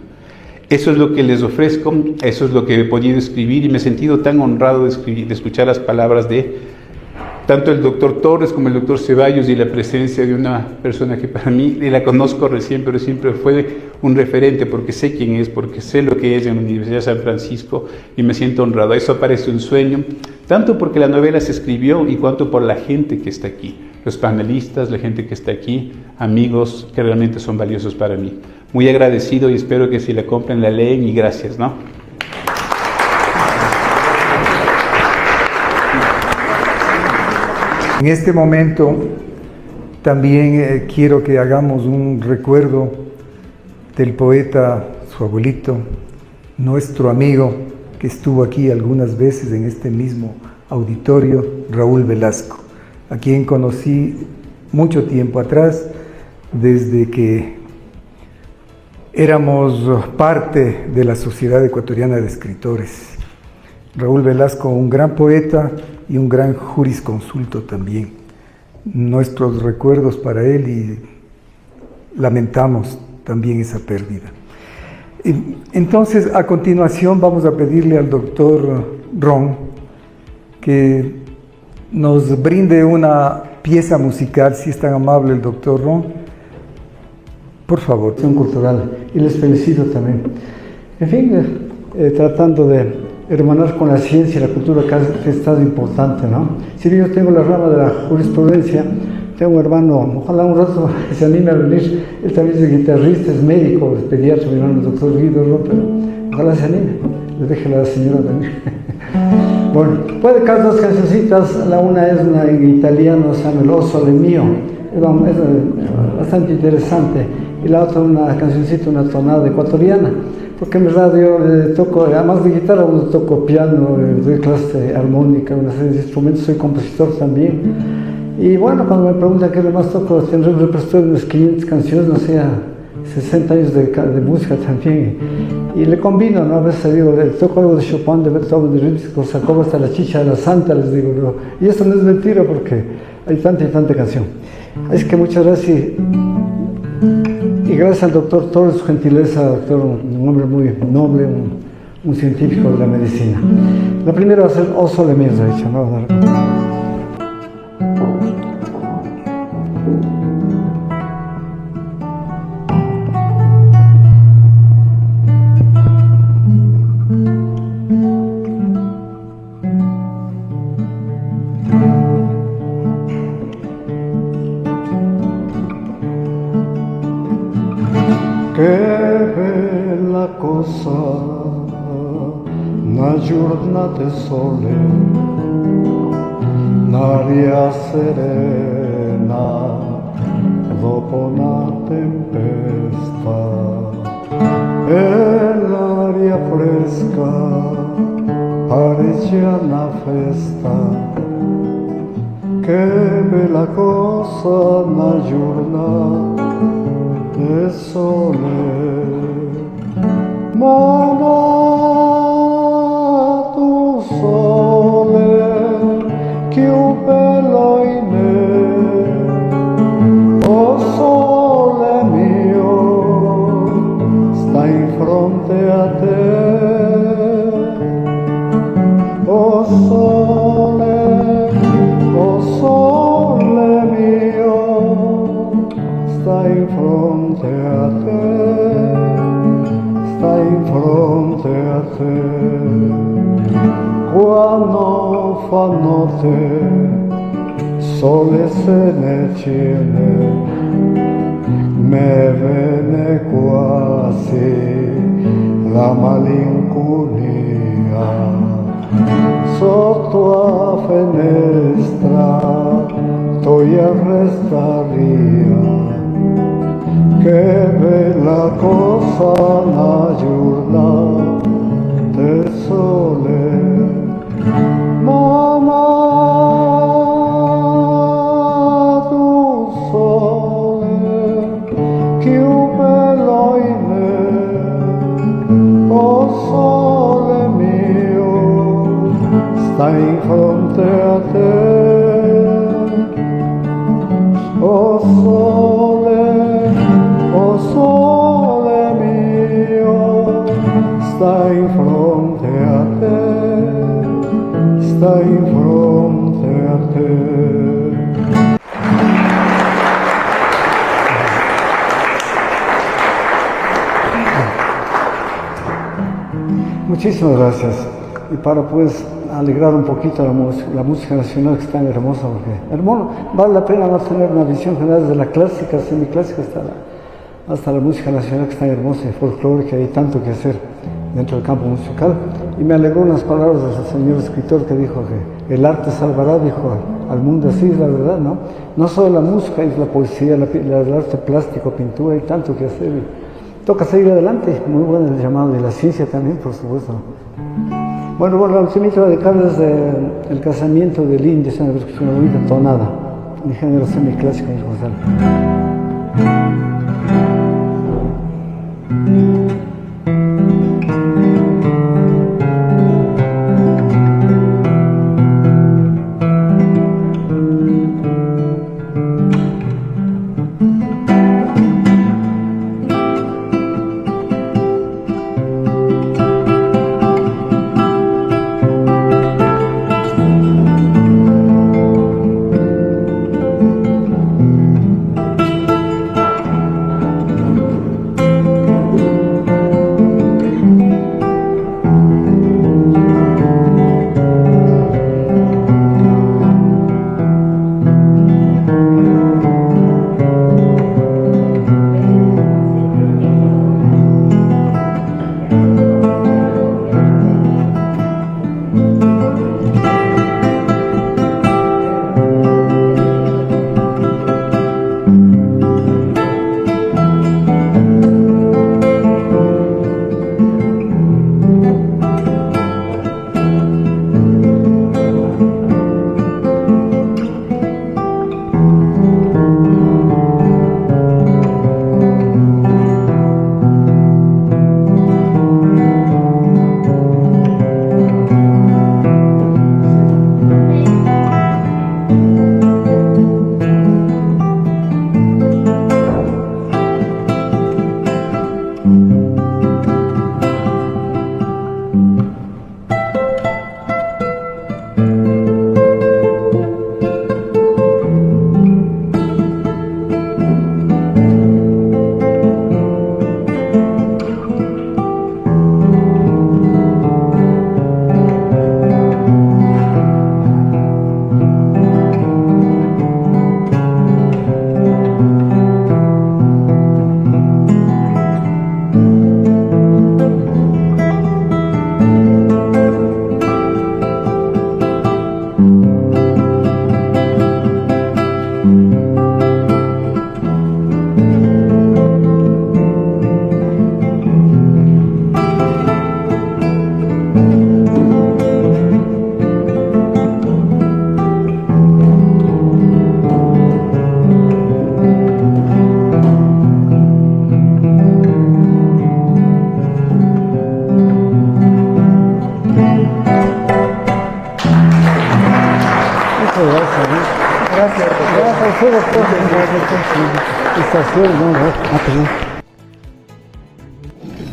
Eso es lo que les ofrezco, eso es lo que he podido escribir, y me he sentido tan honrado de escuchar las palabras de tanto el doctor Torres como el doctor Ceballos, y la presencia de una persona que para mí, y la conozco recién, pero siempre fue un referente, porque sé quién es, porque sé lo que es en la Universidad de San Francisco, y me siento honrado. Eso parece un sueño, tanto porque la novela se escribió y cuanto por la gente que está aquí, los panelistas, la gente que está aquí, amigos que realmente son valiosos para mí. Muy agradecido, y espero que si la compren la leen, y gracias, ¿no? En este momento también quiero que hagamos un recuerdo del poeta, su abuelito, nuestro amigo, que estuvo aquí algunas veces en este mismo auditorio, Raúl Velasco, a quien conocí mucho tiempo atrás, desde que éramos parte de la Sociedad Ecuatoriana de Escritores. Raúl Velasco, un gran poeta y un gran jurisconsulto también. Nuestros recuerdos para él, y lamentamos también esa pérdida. Entonces, a continuación vamos a pedirle al doctor Ron que nos brinde una pieza musical, si es tan amable el doctor Ron. Por favor. Cultural, y les felicito también. En fin, tratando de hermanar con la ciencia y la cultura, que ha estado importante, ¿no? Si bien yo tengo la rama de la jurisprudencia, tengo un hermano, ojalá un rato se anime a venir, él también es guitarrista, es médico, es pediatra, mi hermano el doctor Guido, ¿no? Pero ojalá se anime, le deje a la señora venir. Bueno, puede cantar dos cancioncitas, la una es una en italiano, se llama El O Sole Mio, es bastante interesante, y la otra una cancioncita, una tonada ecuatoriana, porque en mi radio toco, además de guitarra, toco piano, doy clase de armónica, una serie de instrumentos, soy compositor también. Y bueno, cuando me preguntan qué más toco, tendré un repertorio de unas 500 canciones, no sé, 60 años de música también. Y le combino, ¿no? A veces digo, toco algo de Chopin, de Beethoven, de Rimsky-Korsakov, hasta la chicha de la santa, les digo, ¿no? Y eso no es mentira, porque hay tanta y tanta canción. Así que muchas gracias. Y gracias al doctor Torres, su gentileza, doctor, un hombre muy noble, un científico de la medicina. La primera va a ser O Sole Mio, de hecho, ¿no? Che bella cosa, una giornata sole, un'aria serena dopo una tempesta, e l'aria fresca parecchia una festa. Che bella cosa, una giornata de sole, mamma tu sole, più bello in me, oh sole mio, sta in fronte a te, oh sole mio, sta in fronte a te, sta in fronte a te. Quando fa notte, sole se ne tiene, me viene quasi la malinconia. Sotto a finestra, toia restaria. Che bella cosa una giornata de sole, mamma tu sole, più bello in me, sta in fronte a te. Oh sole mio, sta in fronte a te, sta in fronte a te. Muchísimas gracias. Y para pues alegrar un poquito la música nacional, que es tan hermosa, porque vale la pena más tener una visión general desde la clásica, semiclásica, hasta la música nacional, que es tan hermosa y folclórica, hay tanto que hacer dentro del campo musical. Y me alegró unas palabras del señor escritor que dijo que el arte salvará, dijo al mundo. Así es la verdad, ¿no? No solo la música, es la poesía, el arte plástico, pintura, hay tanto que hacer. Toca seguir adelante, muy bueno el llamado de la ciencia también, por supuesto. Bueno, la ultimita de Carlos el casamiento de Lindy, es una versión bonita, tonada, en género semiclásico de Gonzalo.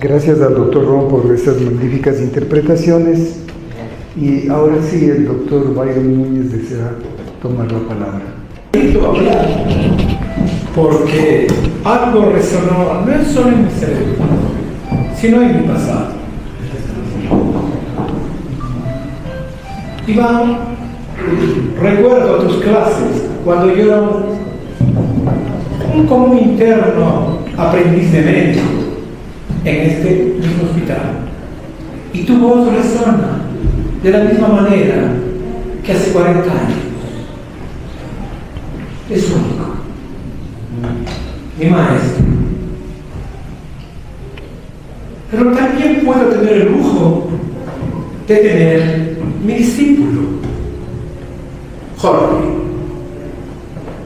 Gracias al doctor Ron por esas magníficas interpretaciones. Y ahora sí, el doctor Byron Núñez desea tomar la palabra. Porque algo resonó, no es solo en mi cerebro, sino en mi pasado. Iván, recuerdo tus clases cuando yo era un común interno aprendiz de médico en este mismo hospital. Y tu voz resona de la misma manera que hace 40 años. Es único. Mi maestro. Pero también puedo tener el lujo de tener mi discípulo, Jorge.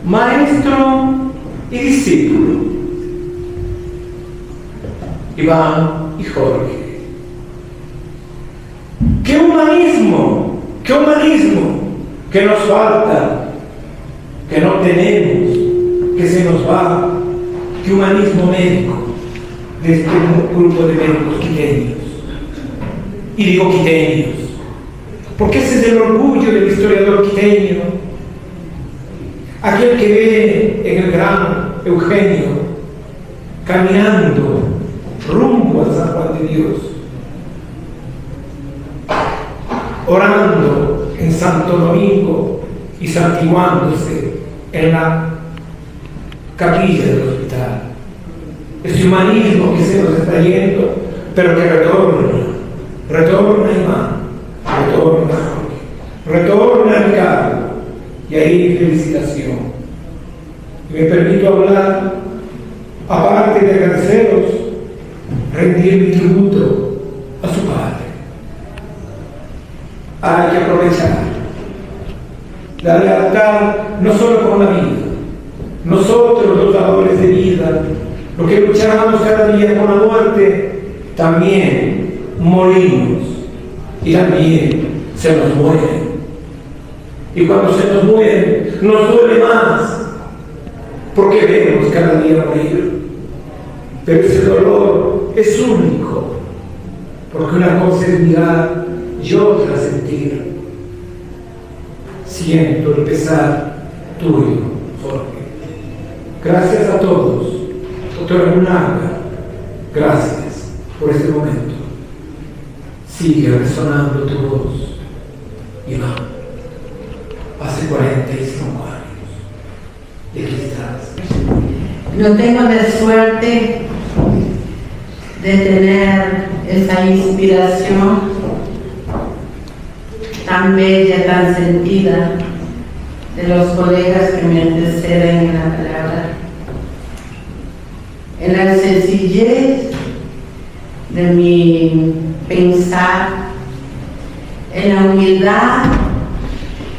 Maestro y discípulo, Iván y Jorge. ¡Qué humanismo! ¡Qué qué humanismo que nos falta, que no tenemos, que se nos va, qué humanismo médico de este grupo de médicos quiteños. Y digo quiteños, porque ese es el orgullo del historiador quiteño, aquel que ve en el gran Eugenio caminando rumbo a San Juan de Dios, orando en Santo Domingo y santiguándose en la capilla del hospital. Ese humanismo que se nos está yendo, pero que retorna Iván, retorna Ricardo, y ahí felicitación. Y me permito hablar, aparte de agradeceros, rendir mi tributo a su padre. Hay que aprovechar la lealtad no solo con la vida, nosotros los dadores de vida, los que luchamos cada día con la muerte, también morimos y también se nos mueren. Y cuando se nos mueren, nos duele más, porque vemos cada día morir. Pero ese dolor es único, porque una cosa es mirar y otra sentir. Siento el pesar tuyo, Jorge. Gracias a todos. Doctora Munaga, gracias por este momento. Sigue resonando tu voz, Iván. Hace 45 años. ¿De qué estás? No tengo la suerte de tener esa inspiración tan bella, tan sentida de los colegas que me anteceden en la palabra. En la sencillez de mi pensar, en la humildad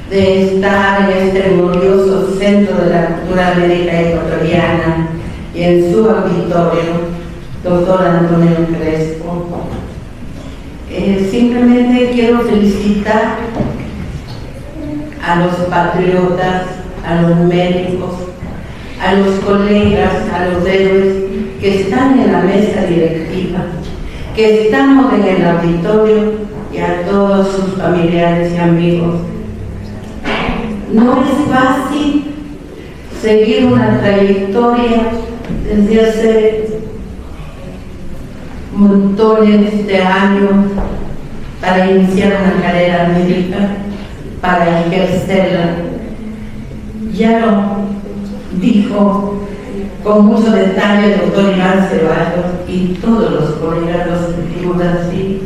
de estar en este glorioso centro de la cultura médica ecuatoriana y en su auditorio, doctor Antonio Crespo. Simplemente quiero felicitar a los patriotas, a los médicos, a los colegas, a los héroes que están en la mesa directiva, que estamos en el auditorio, y a todos sus familiares y amigos. No es fácil seguir una trayectoria desde hace montones de años para iniciar una carrera médica, para ejercerla. Ya lo dijo con mucho detalle el doctor Iván Ceballos, y todos los colegas lo sentimos así.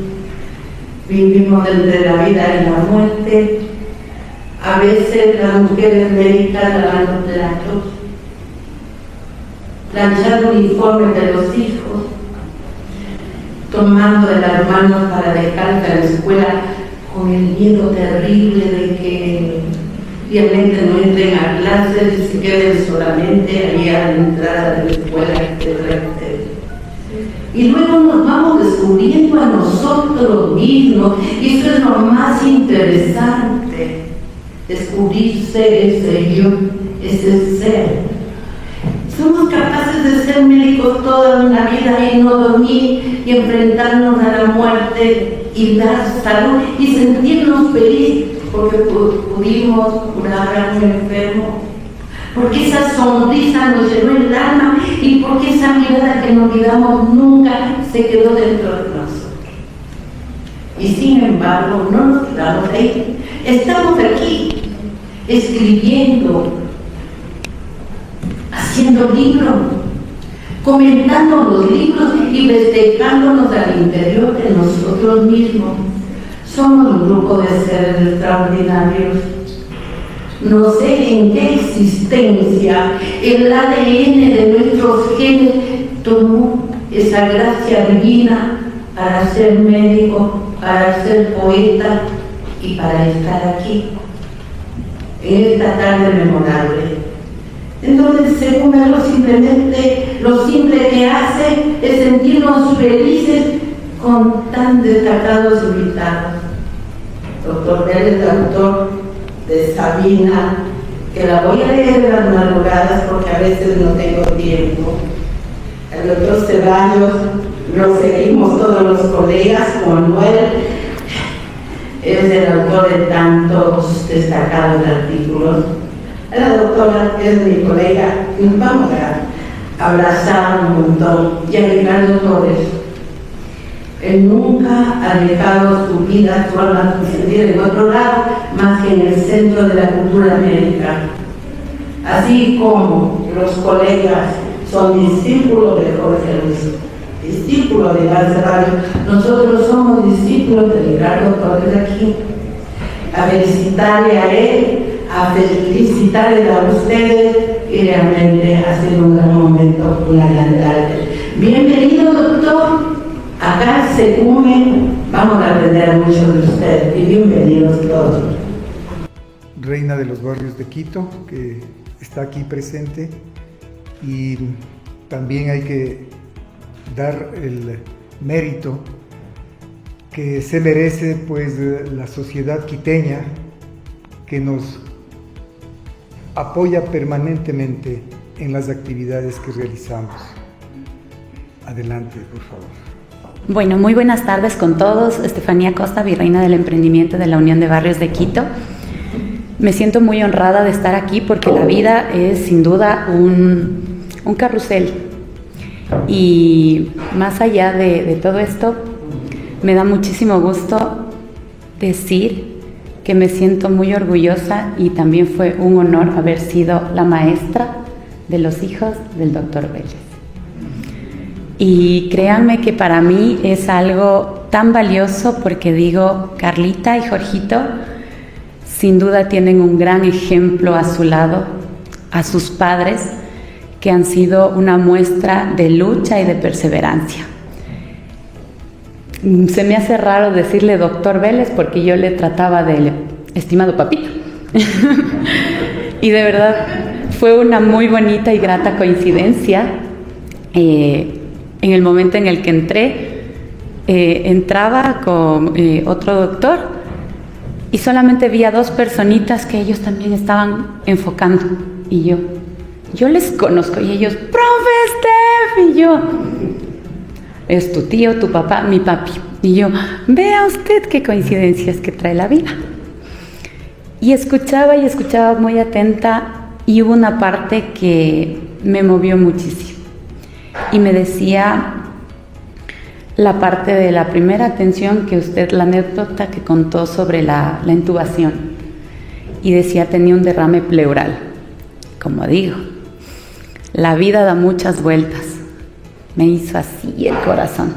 Vivimos entre la vida y la muerte. A veces las mujeres médicas lavando platos, planchando uniformes de los hijos, tomando de las manos para dejarse a la escuela con el miedo terrible de que obviamente no entren a clases y se queden solamente ahí a la entrada de la escuela, etcétera. Y luego nos vamos descubriendo a nosotros mismos, y eso es lo más interesante, descubrirse ese yo, ese ser. Somos capaces de ser médicos toda una vida y no dormir y enfrentarnos a la muerte y dar salud y sentirnos felices porque pudimos curar a un enfermo, porque esa sonrisa nos llenó el alma y porque esa mirada que no olvidamos nunca se quedó dentro de nosotros. Y sin embargo, no nos quedamos ahí. Estamos aquí, escribiendo, haciendo libros, comentando los libros y festejándonos al interior de nosotros mismos. Somos un grupo de seres extraordinarios. No sé en qué existencia el ADN de nuestros genes tomó esa gracia divina para ser médico, para ser poeta y para estar aquí, en esta tarde memorable. Entonces, según él, lo simple que hace es sentirnos felices con tan destacados invitados. doctor Vélez, autor de Sabina, que la voy a leer en las madrugadas porque a veces no tengo tiempo. El doctor Ceballos, lo seguimos todos los colegas, como Manuel, es el autor de tantos destacados artículos. La doctora es mi colega, y nos vamos a abrazar un montón. Y a Ricardo Torres, él nunca ha dejado su vida, su alma sentir en otro lado, más que en el centro de la cultura américa. Así como los colegas son discípulos de Jorge Luis, discípulos de Iván Ceballos, nosotros somos discípulos de Ricardo Torres aquí. A felicitarle a él, a felicitarle a ustedes, y realmente ha sido un gran momento, una gran tarde. Bienvenido, doctor. Acá se une, vamos a aprender mucho de ustedes, y bienvenidos todos. Reina de los Barrios de Quito, que está aquí presente, y también hay que dar el mérito que se merece pues la sociedad quiteña, que nos apoya permanentemente en las actividades que realizamos. Adelante, por favor. Bueno, muy buenas tardes con todos. Estefanía Costa, Virreina del Emprendimiento de la Unión de Barrios de Quito. Me siento muy honrada de estar aquí porque la vida es sin duda un carrusel. Y más allá de todo esto, me da muchísimo gusto decir que me siento muy orgullosa y también fue un honor haber sido la maestra de los hijos del doctor Vélez. Y créanme que para mí es algo tan valioso porque digo, Carlita y Jorgito sin duda tienen un gran ejemplo a su lado, a sus padres, que han sido una muestra de lucha y de perseverancia. Se me hace raro decirle doctor Vélez porque yo le trataba de estimado papito. Y de verdad fue una muy bonita y grata coincidencia. En el momento en el que entraba con otro doctor y solamente vi a dos personitas que ellos también estaban enfocando. Y yo les conozco y ellos, profe Steph, y yo, es tu tío, tu papá, mi papi. Y yo, vea usted qué coincidencias que trae la vida. Y escuchaba muy atenta y hubo una parte que me movió muchísimo. Y me decía la parte de la primera atención que usted, la anécdota que contó sobre la intubación. Y decía, tenía un derrame pleural. Como digo, la vida da muchas vueltas. Me hizo así el corazón.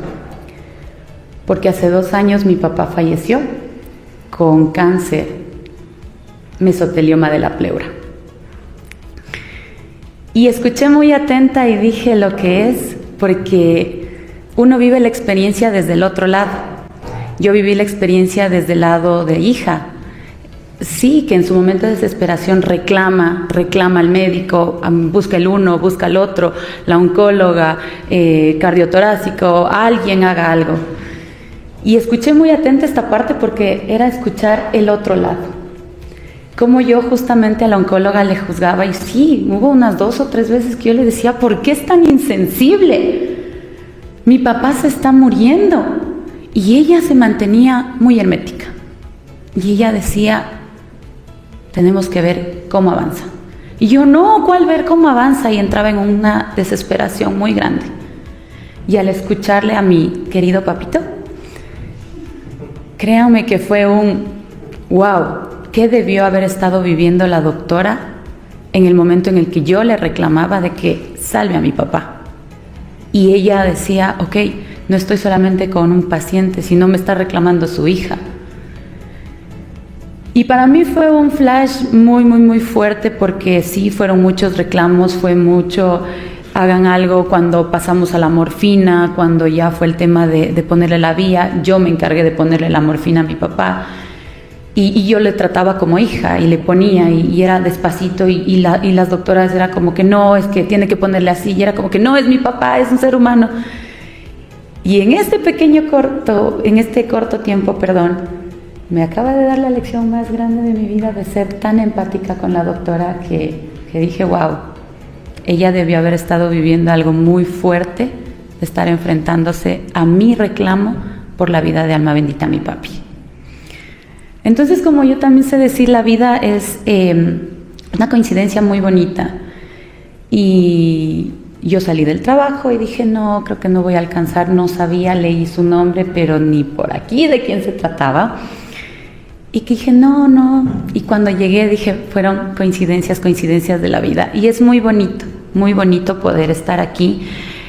Porque hace 2 años mi papá falleció con cáncer, mesotelioma de la pleura. Y escuché muy atenta y dije lo que es, porque uno vive la experiencia desde el otro lado. Yo viví la experiencia desde el lado de hija. Sí, que en su momento de desesperación reclama al médico, busca el uno, busca el otro, la oncóloga, cardiotorácico, alguien haga algo. Y escuché muy atenta esta parte porque era escuchar el otro lado. Como yo justamente a la oncóloga le juzgaba, y sí, hubo unas 2 o 3 veces que yo le decía, ¿por qué es tan insensible? Mi papá se está muriendo. Y ella se mantenía muy hermética. Y ella decía, tenemos que ver cómo avanza. Y yo, no, ¿cuál ver cómo avanza? Y entraba en una desesperación muy grande. Y al escucharle a mi querido papito, créanme que fue un wow. ¿Qué debió haber estado viviendo la doctora en el momento en el que yo le reclamaba de que salve a mi papá? Y ella decía, ok, no estoy solamente con un paciente, sino me está reclamando su hija. Y para mí fue un flash muy, muy, muy fuerte porque sí, fueron muchos reclamos, fue mucho, hagan algo cuando pasamos a la morfina, cuando ya fue el tema de ponerle la vía, yo me encargué de ponerle la morfina a mi papá. Y yo le trataba como hija y le ponía y era despacito y las doctoras era como que no, es que tiene que ponerle así y era como que no, es mi papá, es un ser humano. Y en este corto tiempo, me acaba de dar la lección más grande de mi vida de ser tan empática con la doctora que dije, wow, ella debió haber estado viviendo algo muy fuerte, de estar enfrentándose a mi reclamo por la vida de alma bendita mi papi. Entonces, como yo también sé decir, la vida es una coincidencia muy bonita. Y yo salí del trabajo y dije, no, creo que no voy a alcanzar, no sabía, leí su nombre, pero ni por aquí de quién se trataba. Y que dije, no. Y cuando llegué dije, fueron coincidencias de la vida. Y es muy bonito poder estar aquí,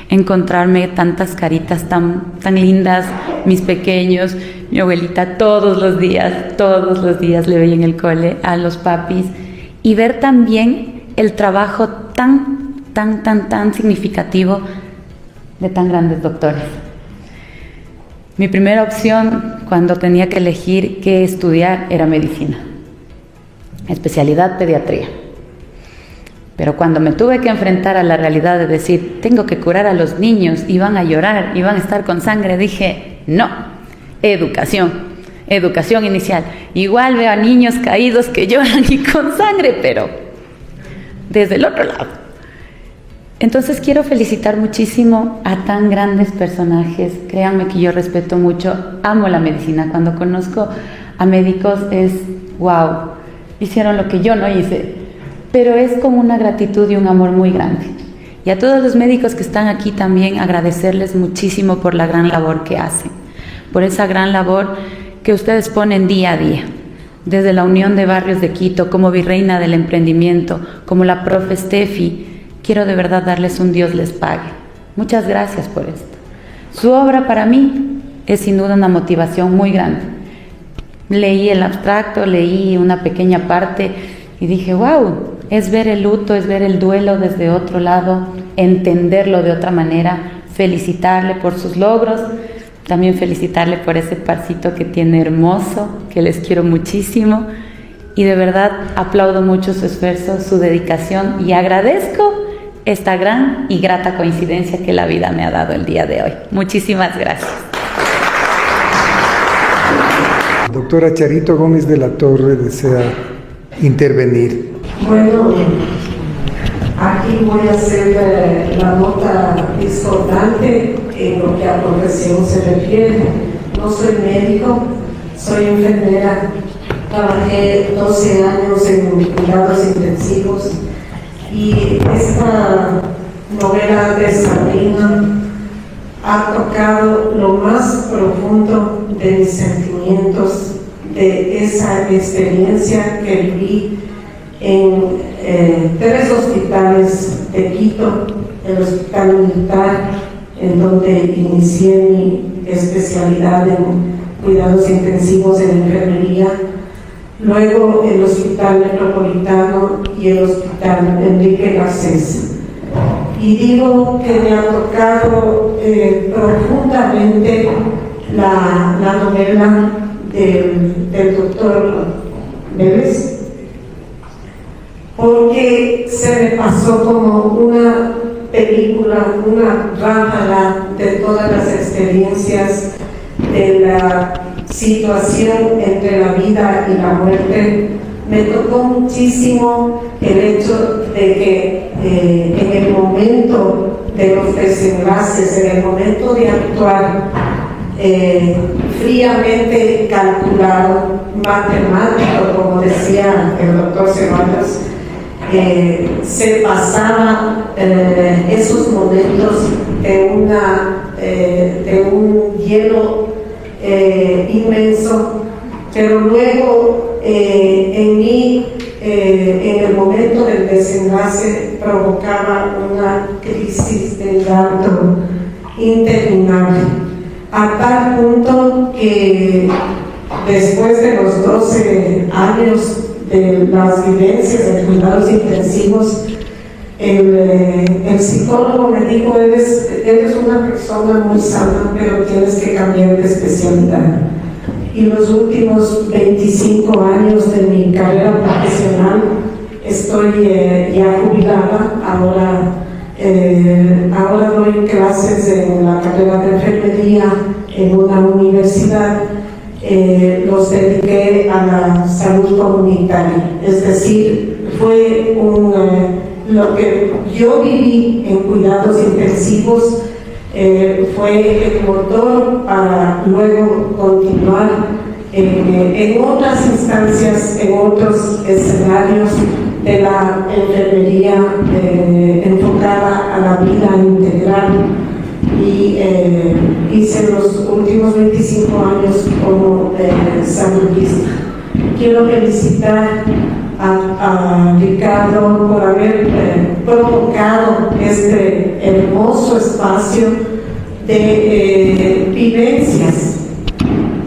encontrarme tantas caritas tan lindas, mis pequeños, mi abuelita todos los días le veía en el cole a los papis, y ver también el trabajo tan significativo de tan grandes doctores. Mi primera opción cuando tenía que elegir qué estudiar era medicina, especialidad pediatría. Pero cuando me tuve que enfrentar a la realidad de decir, tengo que curar a los niños y van a llorar y van a estar con sangre, dije, no, educación inicial. Igual veo a niños caídos que lloran y con sangre, pero desde el otro lado. Entonces quiero felicitar muchísimo a tan grandes personajes. Créanme que yo respeto mucho, amo la medicina. Cuando conozco a médicos es wow, hicieron lo que yo no hice. Pero es con una gratitud y un amor muy grande. Y a todos los médicos que están aquí también agradecerles muchísimo por la gran labor que hacen, por esa gran labor que ustedes ponen día a día. Desde la Unión de Barrios de Quito, como virreina del emprendimiento, como la profe Steffi, quiero de verdad darles un Dios les pague. Muchas gracias por esto. Su obra para mí es sin duda una motivación muy grande. Leí el abstracto, leí una pequeña parte y dije, wow, es ver el luto, es ver el duelo desde otro lado, entenderlo de otra manera, felicitarle por sus logros, también felicitarle por ese parcito que tiene hermoso, que les quiero muchísimo, y de verdad aplaudo mucho su esfuerzo, su dedicación, y agradezco esta gran y grata coincidencia que la vida me ha dado el día de hoy. Muchísimas gracias. Doctora Charito Gómez de la Torre desea intervenir. Bueno, aquí voy a hacer la nota discordante en lo que a profesión se refiere. No soy médico, soy enfermera. Trabajé 12 años en cuidados intensivos y esta novela de Sabrina ha tocado lo más profundo de mis sentimientos, de esa experiencia que viví en 3 hospitales de Quito, el Hospital Militar, en donde inicié mi especialidad en cuidados intensivos en enfermería, luego el Hospital Metropolitano y el Hospital Enrique Garcés. Y digo que me ha tocado profundamente la novela del doctor Vélez, porque se me pasó como una película, una ráfaga de todas las experiencias de la situación entre la vida y la muerte. Me tocó muchísimo el hecho de que en el momento de los desenlaces, en el momento de actuar fríamente calculado, matemático, como decía el doctor Ceballos, se pasaba esos momentos de un hielo inmenso, pero luego en mí, en el momento del desenlace, provocaba una crisis de llanto interminable, a tal punto que después de los 12 años de las vivencias de cuidados intensivos, el psicólogo me dijo, eres una persona muy sana, pero tienes que cambiar de especialidad. Y los últimos 25 años de mi carrera profesional estoy ya jubilada. Ahora doy clases en la carrera de enfermería en una universidad, los dediqué a la salud comunitaria. Es decir, fue lo que yo viví en cuidados intensivos fue el motor para luego continuar en otras instancias, en otros escenarios de la enfermería enfocada a la vida integral, y hice los últimos 25 años como saludista. Quiero felicitar a Ricardo por haber provocado este hermoso espacio de vivencias,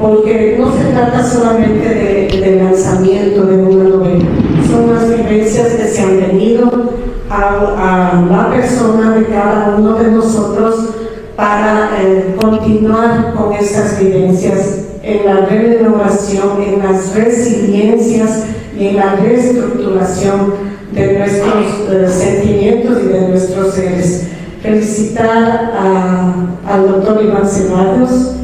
porque no se trata solamente de lanzamiento de una novela, son las vivencias que se han venido a la persona de cada uno de nosotros para continuar con estas vivencias en la renovación, en las resiliencias y en la reestructuración de nuestros sentimientos y de nuestros seres. Felicitar al doctor Iván Ceballos.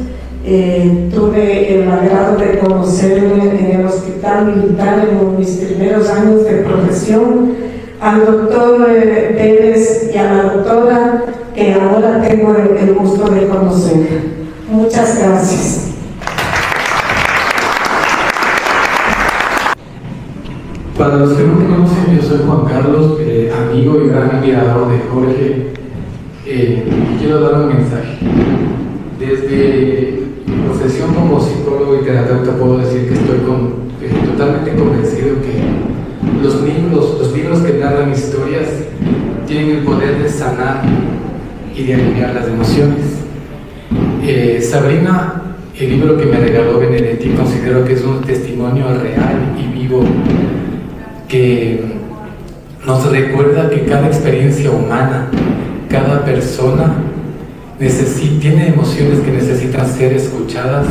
Tuve el agrado de conocerle en el hospital militar en mis primeros años de profesión, al doctor Vélez y a la doctora que ahora tengo el gusto de conocer. Muchas gracias. Para los que no me conocen, yo soy Juan Carlos, amigo y gran admirador de Jorge. Quiero dar un mensaje. Desde mi profesión como psicólogo y terapeuta puedo decir que estoy totalmente convencido que los libros que narran historias tienen el poder de sanar y de aliviar las emociones. Sabrina, el libro que me regaló Benedetti, considero que es un testimonio real y vivo que nos recuerda que cada experiencia humana, cada persona tiene emociones que necesitan ser escuchadas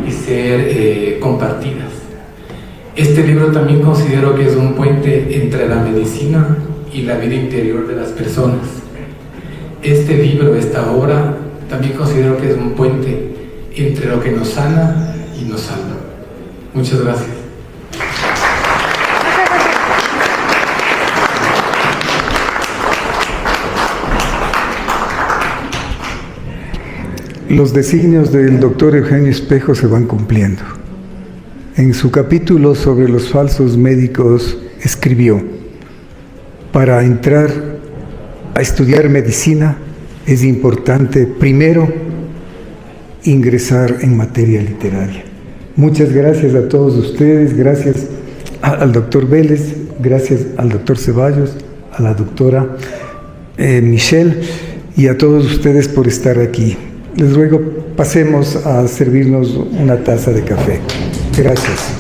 y ser compartidas. Este libro también considero que es un puente entre la medicina y la vida interior de las personas. Este libro, esta obra, también considero que es un puente entre lo que nos sana y nos salva. Muchas gracias. Los designios del doctor Eugenio Espejo se van cumpliendo. En su capítulo sobre los falsos médicos escribió: para entrar a estudiar medicina es importante primero ingresar en materia literaria. Muchas gracias a todos ustedes, gracias al doctor Vélez, gracias al doctor Ceballos, a la doctora Michelle y a todos ustedes por estar aquí. Les ruego pasemos a servirnos una taza de café. Gracias.